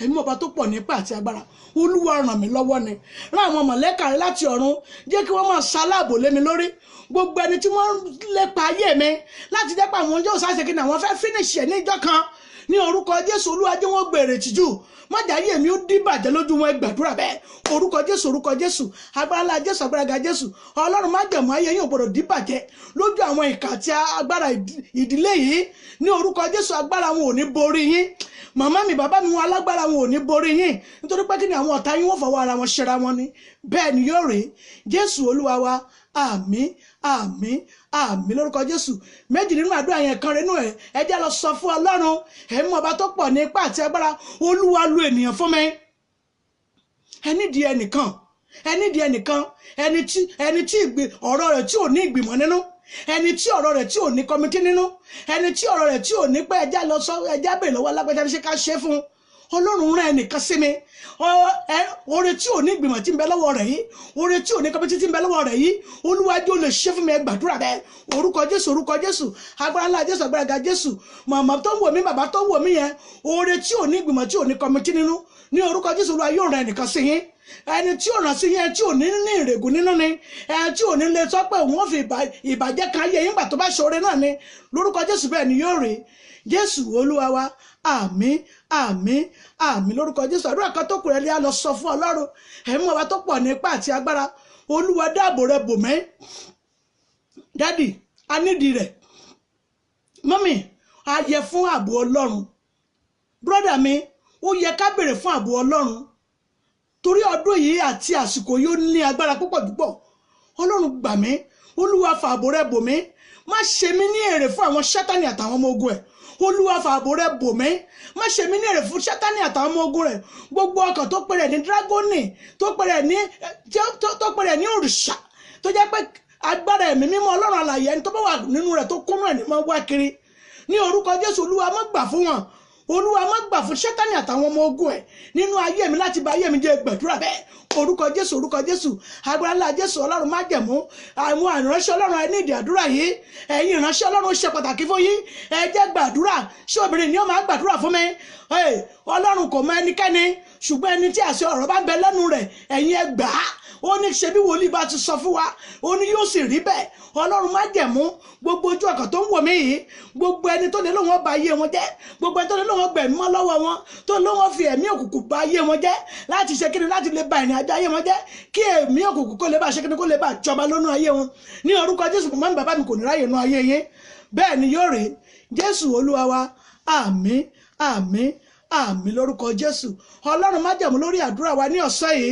ẹ̀mí ọba tó pọ̀ nípa àti agbára, Olúwa ràn mí lọ́wọ́ ni. rán àwọn mọ̀lẹ́kà rẹ̀ láti ọ̀run, jẹ́ kí wọ́n máa ṣaláàbò lé mi lórí. gbogbo ẹni tí wọ́n lépa ayé mi láti jẹ́ pé àwọn yóò sáṣe kí ni àwọn fẹ́ finish ẹ̀ ní ìjọ kan, ní orúkọ Jésù Olúwa jẹ́ wọ́n gbèrè tìjú. májà ayé mi ó dìbàjẹ́ lójú wọn. gbàdúrà bẹ́ẹ̀ orúkọ Jésù orúkọ Jésù. agbára ńlá Jésù agbára ga Jésù. Ọlọ́run májẹ̀mú ayé yín ò gbọdọ̀ dìbàjẹ́ lójú àwọn ìkà àti agbára ìdílé yìí ní orúkọ Jésù. agbára wọn ò ní borí yín. màmá mi bàbá mi wọn alágbára wọn ò ní borí yín, nítorí pé kí ni àwọn ọ̀tá yín wọ́n fọwọ́ ara wọn ṣera wọn ni. bẹ́ẹ̀ ni yóò rí. Jésù Olúwa wa. àmín àmín àmín lórúkọ Jésù. méjì nínú àdúrà yẹn kan rínú ẹ jẹ́ lọ sọ fún Ọlọ́run ẹ̀mí ọba tó pọ̀ ní ipá àti agbára. Olúwa lu ènìyàn fún mi. ẹni di ẹnìkan ẹni tí ọ̀rọ̀ rẹ̀ tí ò ní ìgbìmọ̀ nínú, ẹni tí ọ̀rọ̀ rẹ̀ tí ò ní kọmitì nínú, ẹni tí ọ̀rọ̀ rẹ̀ tí ò ní pé ẹjá lọ sọ ẹjá bèèrè lọ́wọ́ alágbèjà ṣe ká ṣe fún un. Ọlọ́run rán ẹnìkan sí mi. oore tí ò ní ìgbìmọ̀ tí ń bẹ lọ́wọ́ rẹ̀ yìí, oore tí ò ní kọmitì tí ń bẹ lọ́wọ́ rẹ̀ yìí, Olúwa jọ̀ọ́ lè ṣe fún mi. ẹ gbàdúrà bẹ́ẹ̀ orúkọ Jésù orúkọ Jésù. agbára ńlá Jésù agbára ga Jésù. màmá tó ń wò mí bàbá tó ń wò mí yẹn, oore tí ò ní ìgbìmọ̀ tí ò ní kọmitì nínú, ní orúkọ Jésù Olúwa yóò rán ẹnìkan sí yín. ẹni tí ò rán sí yẹn tí ò ní ní ìrègùn nínú ni, ẹni tí ò ní lè sọ pé òun ò fi ìbàjẹ́ kan ayé yín gbà tó bá ṣoore náà ni. lórúkọ Jésù bẹ́ẹ̀ ni yóò rí. Jésù Olúwa wa. àmín àmín àmín lórúkọ Jésù. àdúrà kan tó kù rẹ̀ lé a lọ sọ fún Ọlọ́run ẹ̀mí ọba tó pọ̀ ní ipá àti agbára. Olúwa dáàbò rẹ̀ bò mí. dádì a nídìí rẹ̀, mọ́mì a yẹ fún ààbò Ọlọ́run, brọ́dà mi ó yẹ ká béèrè fún ààbò Ọlọ́run, torí ọdún yìí àti àsìkò yóò ní agbára púpọ̀ púpọ̀. Ọlọ́run gbà mí, Olúwa fààbò rẹ̀ bò mí. má ṣe mí ní èrè fún àwọn Sátánì àtàwọn ọmọ ogun ẹ̀. Olúwa fààbò rẹ̀ bò mí. má ṣe mí ní èrè fún Sátánì àtàwọn ọmọ ogun rẹ̀. gbogbo ọkàn tó pèrè ní dragoni, tó pèrè ní òrìṣà, tó jẹ́ pé agbára ẹ̀mí mímọ́ Ọlọ́run alààyè ẹni tó bá wà nínú rẹ̀ tó kúnnú ẹ̀ ní máa wá kiri. ní orúkọ Jésù Olúwa má gbà fún wọn. Olúwa má gbà fún Sátánì àtàwọn ọmọ ogun ẹ̀ nínú ayé mi láti bà ayé mi jẹ́. gbàdúrà bẹ́ẹ̀ orúkọ Jésù orúkọ Jésù. agbára ńlá Jésù Ọlọ́run májẹ̀mú. àwọn ìránṣẹ́ Ọlọ́run ẹ ní ìdí àdúrà yìí. ẹ̀yin ìránṣẹ́ Ọlọ́run ṣe pàtàkì fún yín. ẹ jẹ́ gbàdúrà. ṣé obìnrin ni ó máa gbàdúrà fún mi? Ọlọ́run kò mọ ẹnikẹ́ni, ṣùgbọ́n ẹni tí àṣẹ ọ̀rọ̀ bá bẹ lẹ́nu rẹ̀ ẹ̀yin ẹ gbà á. ó ní ṣe bí wòlíì bá ti sọ fún wa, ó ní yóò sì rí bẹ́ẹ̀. Ọlọ́run májẹ̀mú gbogbo ojú ọkàn tó ń wò mí yìí, gbogbo ẹni tó lè lóun ó ba ayé wọn jẹ́, gbogbo ẹni tó lè lóun ó gbẹ̀mí mọ́ lọ́wọ́ wọn, tó lóun ó fi ẹ̀mí òkùnkùn ba ayé wọn jẹ́ láti ṣe kíni, láti lè ba ìrìn àjò ayé wọn jẹ́, kí ẹ̀mí òkùnkùn kó lè bá ṣe kíni, kó lè bá jọba lónú ayé wọn. Ní orúkọ Jésù, màmá mi bàbá mi kò ní ráyè nú ayé yín. Bẹ́ẹ̀ ni yóò rí. Jésù Olúwa wa. Àmín, àmín, àmín lórúkọ Jésù. Ọlọ́run májẹ̀mú lórí àdúrà wa ní ọ̀sán yìí,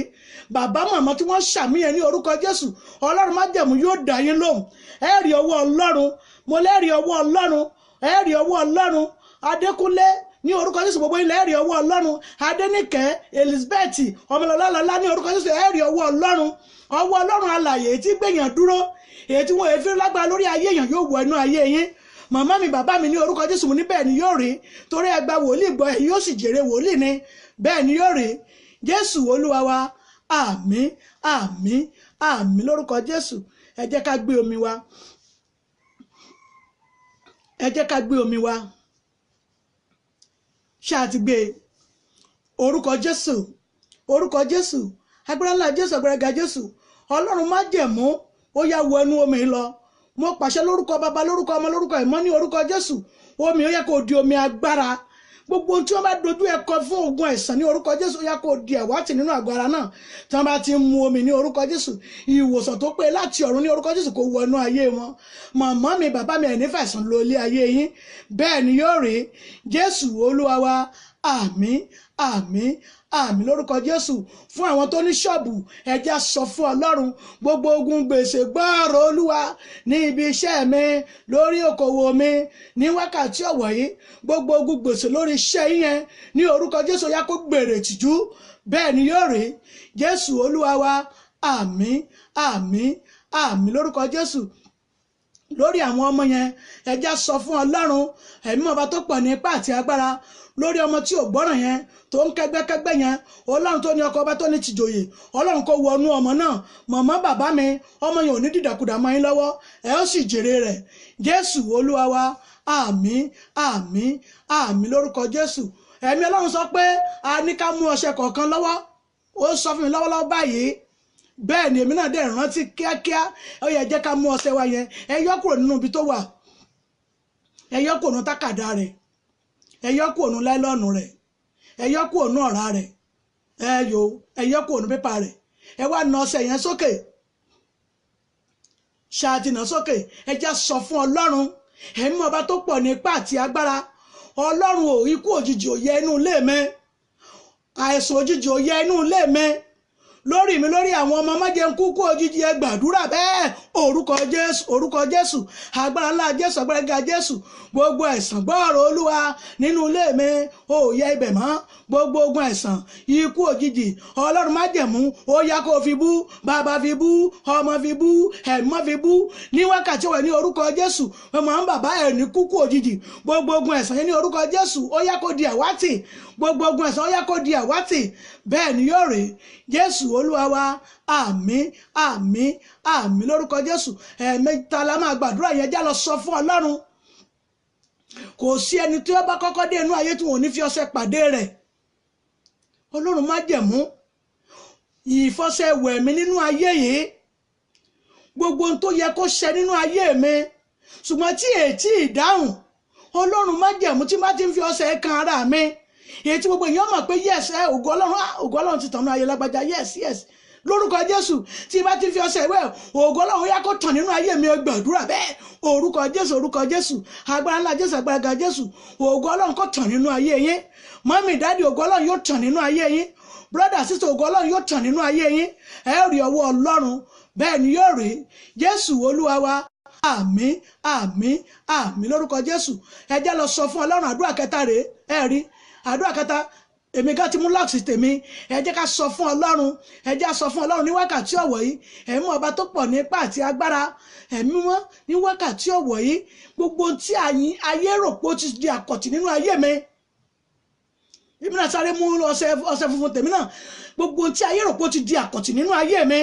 bàbá màmá tí wọ́n ṣàmìyàn ní orúkọ Jésù, Ọlọ́run májẹ̀mú yóò dá yín lóhùn. Ẹ rí ọwọ́ Ọlọ́run, mo lẹ́rí ọwọ́ Ọlọ́run, ẹ rí ọwọ́ Ọlọ́run. Adékúnlé ní orúkọ Jésù, gbogbo ilẹ̀ ẹ rí ọwọ́ Ọlọ́run. Adéníkẹ́, Elizabeth, ọmọlọ́lá ní orúkọ Jésù, ẹ rí ọwọ́ Ọlọ́run. Ọwọ́ Ọlọ́run alààyè tí gbèyàn dúró, èyí tí wọ́n èéfín lágbára lórí ayé èèyàn yóò wọ inú ayé yín. Màmá mi bàbá mi ní orúkọ Jésù, mo ní bẹ́ẹ̀ ni yóò rí, torí ẹ gba wòlíì gbọ́, ẹ yóò sì jèrè wòlíì ni. Bẹ́ẹ̀ ni yóò rí. Jésù Olúwa wa. Àmín, àmín, àmín lórúkọ Jésù. Ẹ jẹ́ ká gbé omi wa, ẹ jẹ́ ká gbé omi wa. Ṣé a ti gbé? Orúkọ Jésù, orúkọ Jésù, agbára ńlá Jésù, agbára ga Jésù. Ọlọ́run májẹ̀mú, ó yá wọ ẹnu omi lọ. Mo pàṣẹ lórúkọ Baba, lórúkọ Ọmọ, lórúkọ Ẹ̀mọ́, ní orúkọ Jésù. Omi ó yá kó di omi agbára. Gbogbo tí wọ́n bá dojú ẹ̀kọ fún ogun àìsàn ní orúkọ Jésù, ó yá kó di àwátì nínú àgọ́ ara náà. Tí wọ́n bá ti mu omi ní orúkọ Jésù, ìwòsàn tó pé láti ọ̀run ní orúkọ Jésù kó wọnú ayé wọn. Màmá mi bàbá mi, ẹ̀ ní fàìsàn lọ ilé ayé yín. Bẹ́ẹ̀ ni yóò rí. Jésù Olúwa wa. Àmín, àmín, àmín lórúkọ Jésù. Fún àwọn tó ní ṣọ́ọ̀bù, ẹ jẹ́ sọ fún Ọlọ́run, gbogbo ogun gbèsè gbọ́ọ̀rọ̀ Olúwa ní ibi iṣẹ́ mi, lórí okòwò mi, ní wákàtí ọ̀wọ̀ yìí, gbogbo ogun gbèsè lórí iṣẹ́ yẹn ní orúkọ Jésù yá kó gbèrè tìjú. Bẹ́ẹ̀ ni yóò rí. Jésù Olúwa wa. Àmín, àmín, àmín lórúkọ Jésù. Lórí àwọn ọmọ yẹn, ẹ jẹ́ sọ fún Ọlọ́run, ẹ̀mí ọba tó pọ̀ ní ipá àti agbára, lórí ọmọ tí ò gbọ́ràn yẹn, tó ń kẹ́gbẹ́kẹ́gbẹ́ yẹn, Ọlọ́run tó ní ọkọ, ọba tó ní tìjòyè, Ọlọ́run kó wọnú ọmọ náà. Màmá bàbá mi, ọmọ yẹn ò ní dìdàkudà mọ́ yín lọ́wọ́, ẹ ó sì jèrè rẹ̀. Jésù Olúwa wa. Àmín, àmín, àmín lórúkọ Jésù. Ẹ̀mí Ọlọ́run sọ pé a ní ká mú ọṣẹ kọ̀ọ̀kan lọ́wọ́, ó sọ fún mi lọ́wọ́lọ́wọ́ báyìí. Bẹ́ẹ̀ ni èmi náà dẹ̀ rántí kíákíá, ó yẹ jẹ́ ká mú ọṣẹ wa yẹn, ẹ yọ kúrò nínú ibi tó wà, ẹ yọ kúrò nínú tákàdá rẹ̀, ẹ yọ kúrò nínú láìlọ́ọ̀nù rẹ̀, ẹ yọ kúrò nínú ọ̀rá rẹ̀, ẹ yọ kúrò nínú pépà rẹ̀, ẹ wá na ọṣẹ yẹn sókè. Ṣáàtì náà sókè. Ẹ jẹ́ sọ fún Ọlọ́run, ẹ̀mí ọba tó pọ̀ ní ipá àti agbára. Ọlọ́run ò, ikú òjijì ò yẹ inú ilé mi, àìsàn òjijì ò yẹ inú ilé mi, lórí mi, lórí àwọn ọmọ, má jẹ́ n kú kú òjijì. Ẹ gbàdúrà bẹ́ẹ̀. Orúkọ Jésù, orúkọ Jésù, agbára ńlá Jésù, agbára ga Jésù. Gbogbo àìsàn gbọ́ọ̀rọ̀ Olúwa nínú ilé mi, ò yẹ ibẹ̀ mọ́. Gbogbo ogun àìsàn, ikú òjijì, Ọlọ́run májẹ̀mú, ó yá kó fi bú, bàbá fi bú, ọmọ fi bú, ẹ̀mọ́ fi bú. Ní wákàtí wẹ̀ ní orúkọ Jésù, ọmọ ń bàbá ẹ̀ ní kúkú òjijì. Gbogbo ogun àìsàn yẹn ní orúkọ Jésù, ó yá kó di àwátì. Gbogbo ogun àìsàn, ó yá kó di àwátì. Bẹ́ẹ̀ ni yóò rí. Jésù Olúwa wa. Àmín, àmín, àmín lórúkọ Jésù. Ẹ̀ẹ̀mẹ́ta la máa gbàdúrà yẹn, já lọ sọ fún Ọlọ́run. Kò sí ẹni tí ó bá kọ́kọ́ dé inú ayé tí wọn ò ní fi ọṣẹ pàdé rẹ̀. Ọlọ́run májẹ̀mú, ìfọṣẹ wẹ̀ mí nínú ayé yìí, gbogbo ohun tó yẹ kó ṣẹ nínú ayé mi, ṣùgbọ́n tí ètí ìdáhùn, Ọlọ́run májẹ̀mú tí má ti ń fi ọṣẹ kan ara mi, èyí tí gbogbo èèyàn mọ̀ pé yes, ògo Ọlọ́run ti tàn nínú ayé lágbájá, yes, lórúkọ Jésù. Tí bá ti fi ọṣẹ ìwẹ̀, ògo Ọlọ́run yá kó tàn nínú ayé mi. Ẹ gbàdúrà bẹ́ẹ̀. Orúkọ Jésù, orúkọ Jésù, agbára ńlá Jésù, agbára ga Jésù. Ògo Ọlọ́run kó tàn nínú ayé yín. Mọ́mì dáàdì, ògo Ọlọ́run yóò tàn nínú ayé yín. Brother sister, ògo Ọlọ́run yóò tàn nínú ayé yín. Ẹ rí ọwọ́ Ọlọ́run. Bẹ́ẹ̀ ni yóò rí. Jésù Olúwa wa. Àmín, àmín, àmín lórúkọ Jésù. Ẹ jẹ́ lọ sọ fún Ọlọ́run. Àdúrà kẹta rèé. Ẹ rí àdúrà kẹta. Èmi ká ti mú lọ́ọ̀sì tèmi. Ẹ jẹ́ ká sọ fún Ọlọ́run. Ẹ jẹ́ sọ fún Ọlọ́run ní wákàtí ọ̀wọ̀ yìí. Ẹ̀mí ọba tó pọ̀ ní ipá àti agbára. Ẹ̀mí wọn ní wákàtí ọ̀wọ̀ yìí. Gbogbo tí ayé rò pé ó ti di àkọ̀tì nínú ayé mi. Èmi náà sáré mú ọṣẹ funfun tèmi náà. Gbogbo tí ayé rò pé ó ti di àkọ̀tì nínú ayé mi,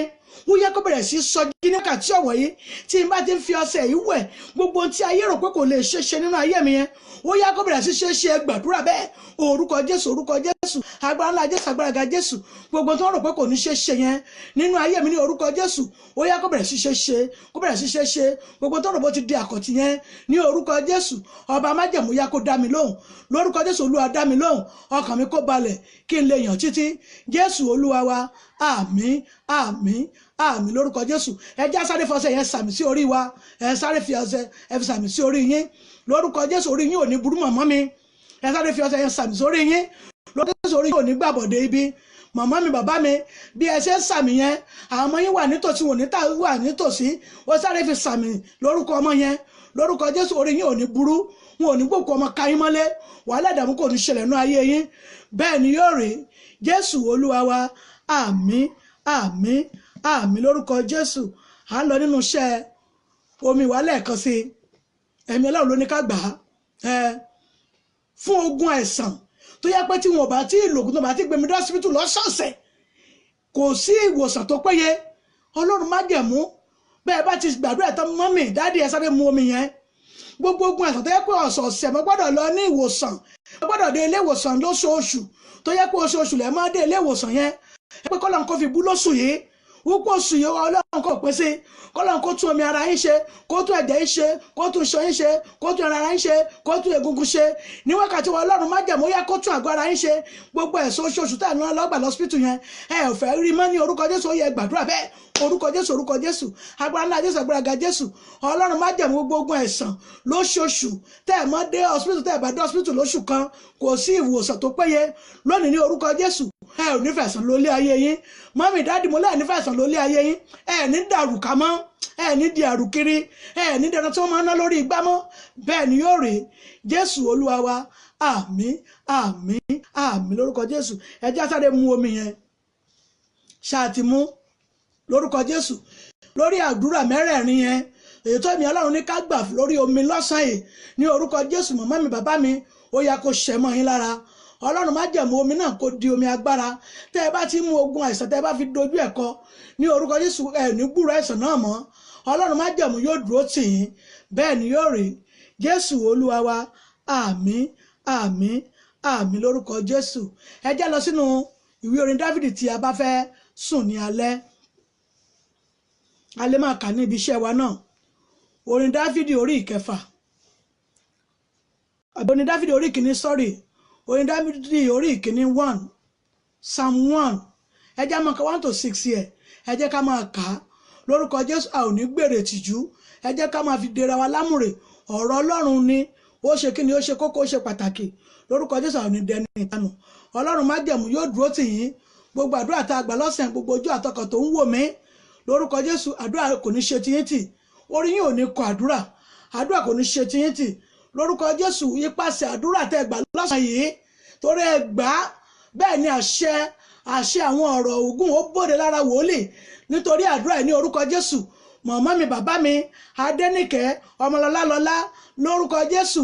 ó yẹ kó bẹ̀rẹ̀ sí sọjí kí ní wákàtí ọ̀wọ̀ yìí tí n bá ti ń fi ọṣẹ yìí wẹ̀ gbogbo tí ayé rò pé kò lè ṣe ṣe nínú ayé mi yẹn ó yá kó bẹ̀rẹ̀ sí ṣe ṣe gbàdúrà bẹ́ẹ̀ orúkọ Jésù agbára ńlá Jésù agbára ga Jésù gbogbo tó ń rò pé kò ní ṣe ṣe yẹn nínú ayé mi ní orúkọ Jésù ó yá kó bẹ̀rẹ̀ sí ṣe ṣe kó bẹ̀rẹ̀ sí ṣe ṣe gbogbo tó ń rò pé ó ti di àkọ̀tì yẹn ní orúkọ Jésù ọba májẹ̀mú yá kó dá mi lóhùn lórúkọ Jésù Olúwa dá mi lóhùn ọkàn mi kó balẹ̀ kí n lè yàn títí Jésù Olúwa wa àmín àmín àmín lórúkọ Jésù ẹ já sáré fọṣẹ yẹn sàmì sí orí wa ẹ sáré fi ọṣẹ ẹ fi sàmì sí orí yín lórúkọ Jésù orí yín ò ní burú mọ̀mọ́ mi ẹ sáré fi ọṣẹ yẹn sàmì sórí yín lórúkọ Jésù orí yín ò ní gbàbọ̀dé ibi màmá mi bàbá mi bí ẹ ṣe ń sàmì yẹn àwọn ọmọ yín wà nítòsí wà nítòsí ó sáré fi sàmì lórúkọ ọmọ yẹn lórúkọ Jésù orí yín ò ní burú wọn ò ní gbòkó ọmọ ka yín mọ́lé wàhálà ìdààmú kò ní ṣẹlẹ̀ nú ayé yín bẹ́ẹ̀ ni yóò rí Jésù Olúwa wa àmín àmín àmín lórúkọ Jésù à ń lọ nínú iṣẹ́ omi wa lẹ́ẹ̀kan sí ẹ̀mí Ọlọ́run ló ní ká gbà á fún ogun àìsàn tó yẹ pé tí wọn bá tí ìlògùn tó bá ti gbẹmí dọ́sípítù lọ́sọ̀ọ̀sẹ̀ kò sí ìwòsàn tó péye Ọlọ́run májẹ̀mú bẹ́ẹ̀ bá ti gbàdúrà tán mọ́mì dáàdì ẹ sáré mu omi yẹn gbogbo ogun àìsàn tó yẹ pé ọ̀sọ̀ọ̀sẹ̀ mo gbọ́dọ̀ lọ ní ìwòsàn mo gbọ́dọ̀ dé ilé ìwòsàn lóṣooṣù tó yẹ pé oṣooṣù lẹ́ẹ̀ máa dé ilé ìwòsàn yẹn ẹ pé kọ́lọ́n kó fi bú lóṣù yìí wúpọ̀ oṣù yìí Ọlọ́run kò pèsè kọ́lọ́n kó tún omi ara yín ṣe kó tún ẹ̀jẹ̀ yín ṣe kó tún iṣan yín ṣe kó tún ara yín ṣe kó tún egungun ṣe ní wákàtí wọn Ọlọ́run májẹ̀mú yá kó tún àgọ́ ara yín ṣe gbogbo ẹ̀sọ́ oṣooṣù tá à ń lọ́gbà lọ́sípítù yẹn ẹ ò fẹ́ rí mọ́ ní orúkọ Jésù ó yẹ gbàdúrà bẹ́ẹ̀ orúkọ Jésù agbára ńlá Jésù agbára ga Jésù Ọlọ́run májẹ̀mú gbogbo ẹ̀sán lóṣooṣù tẹ́ ẹ̀ mọ́ dé hospital tẹ́ ẹ̀ bá dé hospital lóṣù kan kò sí ìwòsàn tó péye lónìí ní orúkọ Jésù ẹ ò ní fẹ̀sán lólé ayé yín mọ́mì dáàdì mo lẹ́ẹ̀ ní fẹ̀sán lólé ayé yín ẹ ní dàrúkà mọ́ ẹ ní di àrùkiri ẹ ní dandan tí wọ́n máa ń ná lórí igbá mọ́ bẹ́ẹ̀ ni yóò rí Jésù Olúwa wa àmín àmín àmín lórúkọ Jésù ẹ já sáré mu omi yẹn ṣáà ti mú lórúkọ Jésù lórí àdúrà mẹ́rẹ̀ẹ̀rin yẹn èyí tó èmi Ọlọ́run ní ká gbà lórí omi lọ́sàn yìí ní orúkọ Jésù màmá mi bàbá mi ó yá kó ṣẹ mọ́ yín lára Ọlọ́run má jẹ̀mú omi náà kó di omi agbára tẹ́ ẹ bá ti mú ogun àìsàn tẹ́ ẹ bá fi dojú ẹ̀ kọ ní orúkọ Jésù ẹ ní gbúrò àìsàn náà mọ́ Ọlọ́run má jẹ̀mú yóò dúró tì yín bẹ́ẹ̀ ni yóò rí Jésù Olúwa wa àmín àmín àmín lórúkọ Jésù ẹ jẹ́ lọ sínú ìwé orin Dáfídì tí a bá fẹ́ sùn ní alẹ́ a lè máa kà ní ibi iṣẹ́ wa náà orin Dáfídì orí ìkẹfà orin Dáfídì orí ìkíní orin Dáfídì orí ìkíní 1 Psalm 1 ẹ jẹ́ máa ka 1 to 6 yẹ ẹ jẹ́ ká máa kà á lórúkọ Jésù a ò ní gbèrè tìjú ẹ jẹ́ ká máa fi dèrè wa lámùrè ọ̀rọ̀ Ọlọ́run ni ó ṣe kí ni ó ṣe kókó ó ṣe pàtàkì lórúkọ Jésù a ò ní dẹni ìtanù Ọlọ́run májẹ̀mú yóò dúró tì yín gbogbo àdúrà tá a gbà lọ́sẹ̀ gbogbo ojú àtọkàn tó ń wò mí lórúkọ Jésù àdúrà kò ní ṣe tiyín tì orí yín ò ní kọ àdúrà kò ní ṣe tiyín tì lórúkọ Jésù ipasẹ̀ àdúrà tẹ́ gbà lọ́sàn yìí torí ẹ gbà bẹ́ẹ̀ ni àṣẹ àwọn ọ̀rọ̀ ògùn ó bòde lára wòlíì nítorí àdúrà ní orúkọ Jésù màmá mi bàbá mi Adéníkẹ́ Ọmọlọ́lá lọ́lá lórúkọ Jésù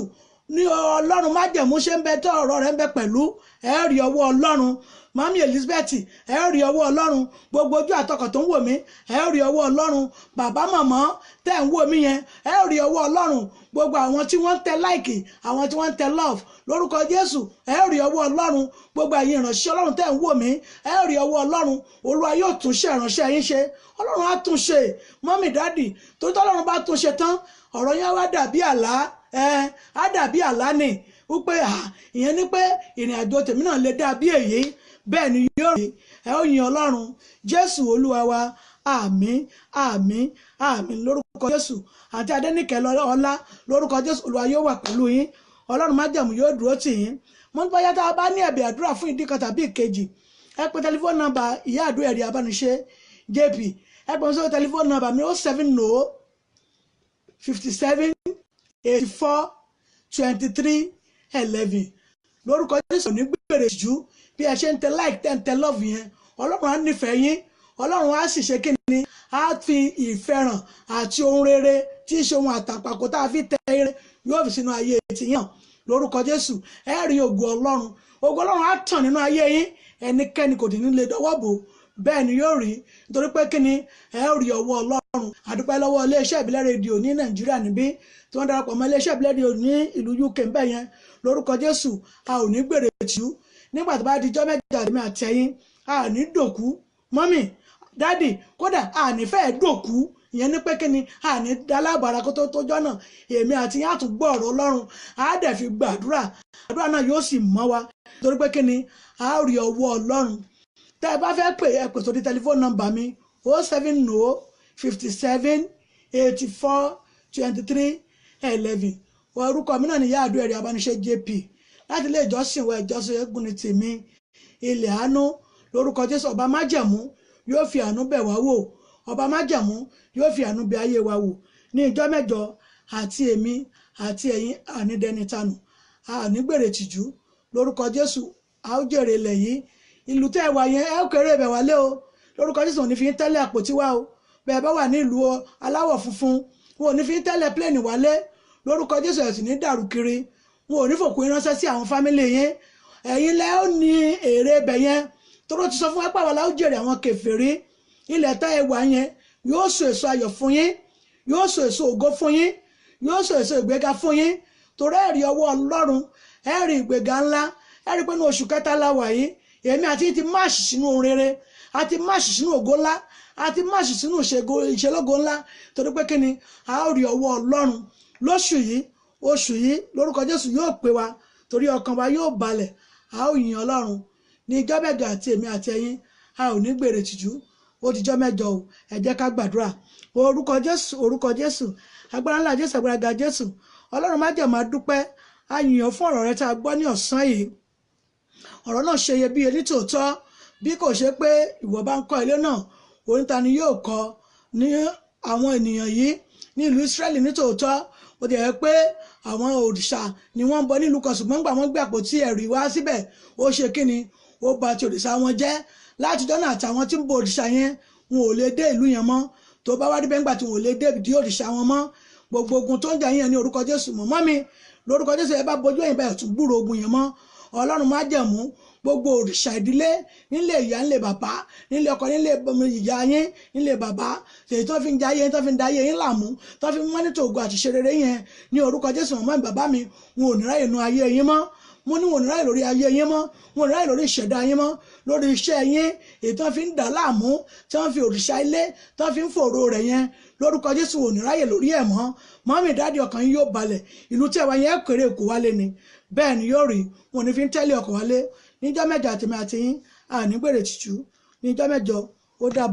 ní Ọlọ́run májẹ̀mú ṣe ń bẹ tó ọ̀rọ̀ rẹ̀ ń bẹ pẹ̀lú ẹ rí ọwọ́ Ọlọ́run mami Elizabeth ẹ rí ọwọ́ Ọlọ́run gbogbo ojú àtọkàn tó ń wò mí ẹ rí ọwọ́ Ọlọ́run bàbá màmá tẹ́ ń wò mí yẹn ẹ rí ọwọ́ Ọlọ́run gbogbo àwọn tí wọ́n ń tẹ láìkì àwọn tí wọ́n ń tẹ love lórúkọ Jésù ẹ rí ọwọ́ Ọlọ́run gbogbo ẹ̀yin ìránṣẹ́ Ọlọ́run tẹ́ ń wò mí ẹ rí ọwọ́ Ọlọ́run Olúwa yóò tún ṣe ìránṣẹ́ yín ṣe Ọlọ́run á tún ṣe mọ́mì dáàdì tó tọ́lọ́run bá tún ṣe tán ọ̀rọ̀ yẹn wá dàbí àlá á dàbí àlá ni wípé ìyẹn ni pé ìrìn àjò tèmi náà lè dàbí èyí bẹ́ẹ̀ ni yóò rí ẹ ó yin Ọlọ́run Jésù Olúwa wa àmín àmín àmín lórúkọ Jésù àti Adéníkẹ́ ọlá lórúkọ Jésù Olúwa yóò wà pẹ̀lú yín Ọlọ́run májẹ̀mú yóò dúró tì yín mọ́ nípa yàtọ̀ bá ní ẹ̀bẹ̀ àdúrà fún ìdí kan tàbí ìkejì ẹ pè tẹlifóònù nọ́mbà ìyá àdúrà ẹ̀rí abániṣe JP ẹ pè sórí tẹlifóònù nọ́mbà mi 070 57 84 23 11 lórúkọ Jésù ní gbèrè jù bí ẹ ṣe ń tẹ like tẹ́ ń tẹ love yẹn Ọlọ́run á nífẹ̀ẹ́ yín Ọlọ́run á sì ṣe kí ni á fi ìfẹ́ràn àti ohun rere tí í ṣe ohun àtàpàkò tá a fi tẹ eré yóò fi sínú ayé tiyàn lórúkọ Jésù ẹ rí ògo Ọlọ́run á tàn nínú ayé yín ẹnikẹ́ni kò dín ní lè dọwọ́ bò bẹ́ẹ̀ ni yóò rí nítorí pé kí ni ẹ rí ọwọ́ Ọlọ́run àdúpẹ́ lọ́wọ́ iléeṣẹ́ ìbílẹ̀ rédíò ní Nàìjíríà níbí tí wọ́n darapọ̀ mọ́ iléeṣẹ́ ìbílẹ̀ rédíò ní ìlú UK ń bẹ̀ yẹn lórúkọ Jésù a ò ní gbèrè tìjú nígbà tó bá di jọ́ mẹ́jọ àdèmí àti ẹ̀yin a ò ní dòkú mọ́mì dádì kódà a ní fẹ́ẹ́ dòkú ìyẹn ní pé kíni a ní dalábàárà kó tó tójọ́ náà èmi àti yín á tún gbọ́ ọ̀rọ̀ Ọlọ́run á dẹ̀ fi gbàdúrà àdúrà náà yóò sì mọ́ wa torí pé kíni a ó rí ọwọ́ Ọlọ́run tẹ́ ẹ bá fẹ́ pè ẹ pè sórí tẹlifóònù nọ́mbà mi 07057 84 23 11 orúkọ mi náà ni Ìyá Àdúrà Abániṣe JP láti ilé ìjọsìn wa ìjọsìn eégún ní tèmi ilẹ̀ àánú lórúkọ Jésù ọba májẹ̀mú yóò fi àánú bẹ̀ wá wò ọba májẹ̀mú yóò fi àánú bẹ̀ ayé wa wò ní ìjọ mẹ́jọ àti èmi àti ẹ̀yin ànídẹnitanù ànígbèrè tìjú lórúkọ Jésù a ó jèrè ilẹ̀ yìí ìlú tẹ́ ẹ wà yẹn ẹ ó kéré ibẹ̀ wálé o lórúkọ Jésù ò ní fi tẹ́lẹ̀ àpótí wá o bẹ́ẹ̀ bá wà ní ìlú aláwọ̀ funfun wọn ò ní fi tẹ́lẹ̀ pléènì wálé lórúkọ Jésù ẹ̀ sì ní dàrú kiri wọn ò ní fòkú ránṣẹ́ sí àwọn fámílì yẹn ẹ̀yin lẹ́ ó ní èrè ibẹ̀ yẹn tóró ti sọ fún apá wa la ó jèrè àwọn kèfèrí ilẹ̀ tá ẹ wà yẹn yóò so èso ayọ̀ fún yín yóò so èso ògo fún yín yóò so èso ìgbéga fún yín torí ẹ̀rí ọwọ́ Ọlọ́run ẹ̀rí ìgbéga ńlá ẹ̀rí pé ní oṣù kẹta la wà yìí èmi àti ti máàṣì sínú rere àti máàṣì sínú ògo ńlá àti máàṣì sínú ìṣelógo ńlá torí pé kíni a ó rí ọwọ́ Ọlọ́run lóṣù yìí oṣù yìí lórúkọ Jésù yóò pé wa torí ọkàn wa yóò balẹ̀ a ó yìn Ọlọ́run ní ìjọ mẹ́jọ àti èmi àti ẹ̀yin a ò ní gbèrè tìjú ó ti jọ mẹ́jọ o ẹ jẹ́ ká gbàdúrà orúkọ Jésù agbára ńlá Jésù agbára ga Jésù Ọlọ́run má jẹ̀ máa dúpẹ́ a yìn ọ́ fún ọ̀rọ̀ rẹ tá a gbọ́ ní ọ̀sán yìí ọ̀rọ̀ náà ṣe iyebíye nítòótọ́ bí kò ṣe pé ìwọ bá ń kọ́ ilé náà òun ta ni yóò kọ́ ní àwọn ènìyàn yìí ní ìlú Ísírẹ́lì nítòótọ́ ó ti yẹ pé àwọn òrìṣà ni wọ́n ń bọ nílùú kan ṣùgbọ́n gbà wọ́n gbé àpótí ẹ̀rí wá síbẹ̀ ó ṣe kíni ó bà ti òrìṣà wọn jẹ́ látijọ́ náà àtàwọn tí ń bọ òrìṣà yẹn wọn ò lè dé ìlú yẹn mọ́ tó bá wá rí bẹ́ẹ̀ ńgbà tí wọn ò lè dé ìdí òrìṣà wọn mọ́ gbogbo ogun tó ń jà yẹn ní orúkọ Jésù mọ́ mi lórúkọ Jésù ẹ bá bojú ẹ̀yìn báyìí tún gbúrò ogun yẹn mọ́ Ọlọ́run má jẹ̀mú gbogbo òrìṣà ìdílé nílé ìyá nílé bàbá nílé ọkọ nílé ìyá yín nílé bàbá èyí tó fi ń jayé tó fi ń dayé yín làmú tó fi ń mọ́nítò ògo àti ṣe rere yẹn ní orúkọ Jésù mọ́ bàbá mi wọn ò ní ráyè nu ayé yín mọ́ mo ní wọn ò ní ráyè lórí ayé yín mọ́ wọn ò ní ráyè lórí ìṣẹ̀dá yín mọ́ lórí iṣẹ́ yín èyí tó fi ń dà láàmú tí wọ́n fi òrìṣà ilé tó fi ń fòrò rẹ̀ yẹn lórúkọ Jésù ò ní ráyè lórí ẹ̀ mọ́ mọ́mì dáàdì ọkàn yín yóò balẹ̀ ìlú tí ẹ̀wà yẹn kéré kó wálé ni bẹ́ẹ̀ ni yóò rí wọn ò ní fi ń tẹ́lẹ̀ ọkọ̀ wálé níjọ́ mẹ́jọ àtìmí àti yín àní gbèrè tìjú níjọ́ mẹ́jọ ó dàbọ̀.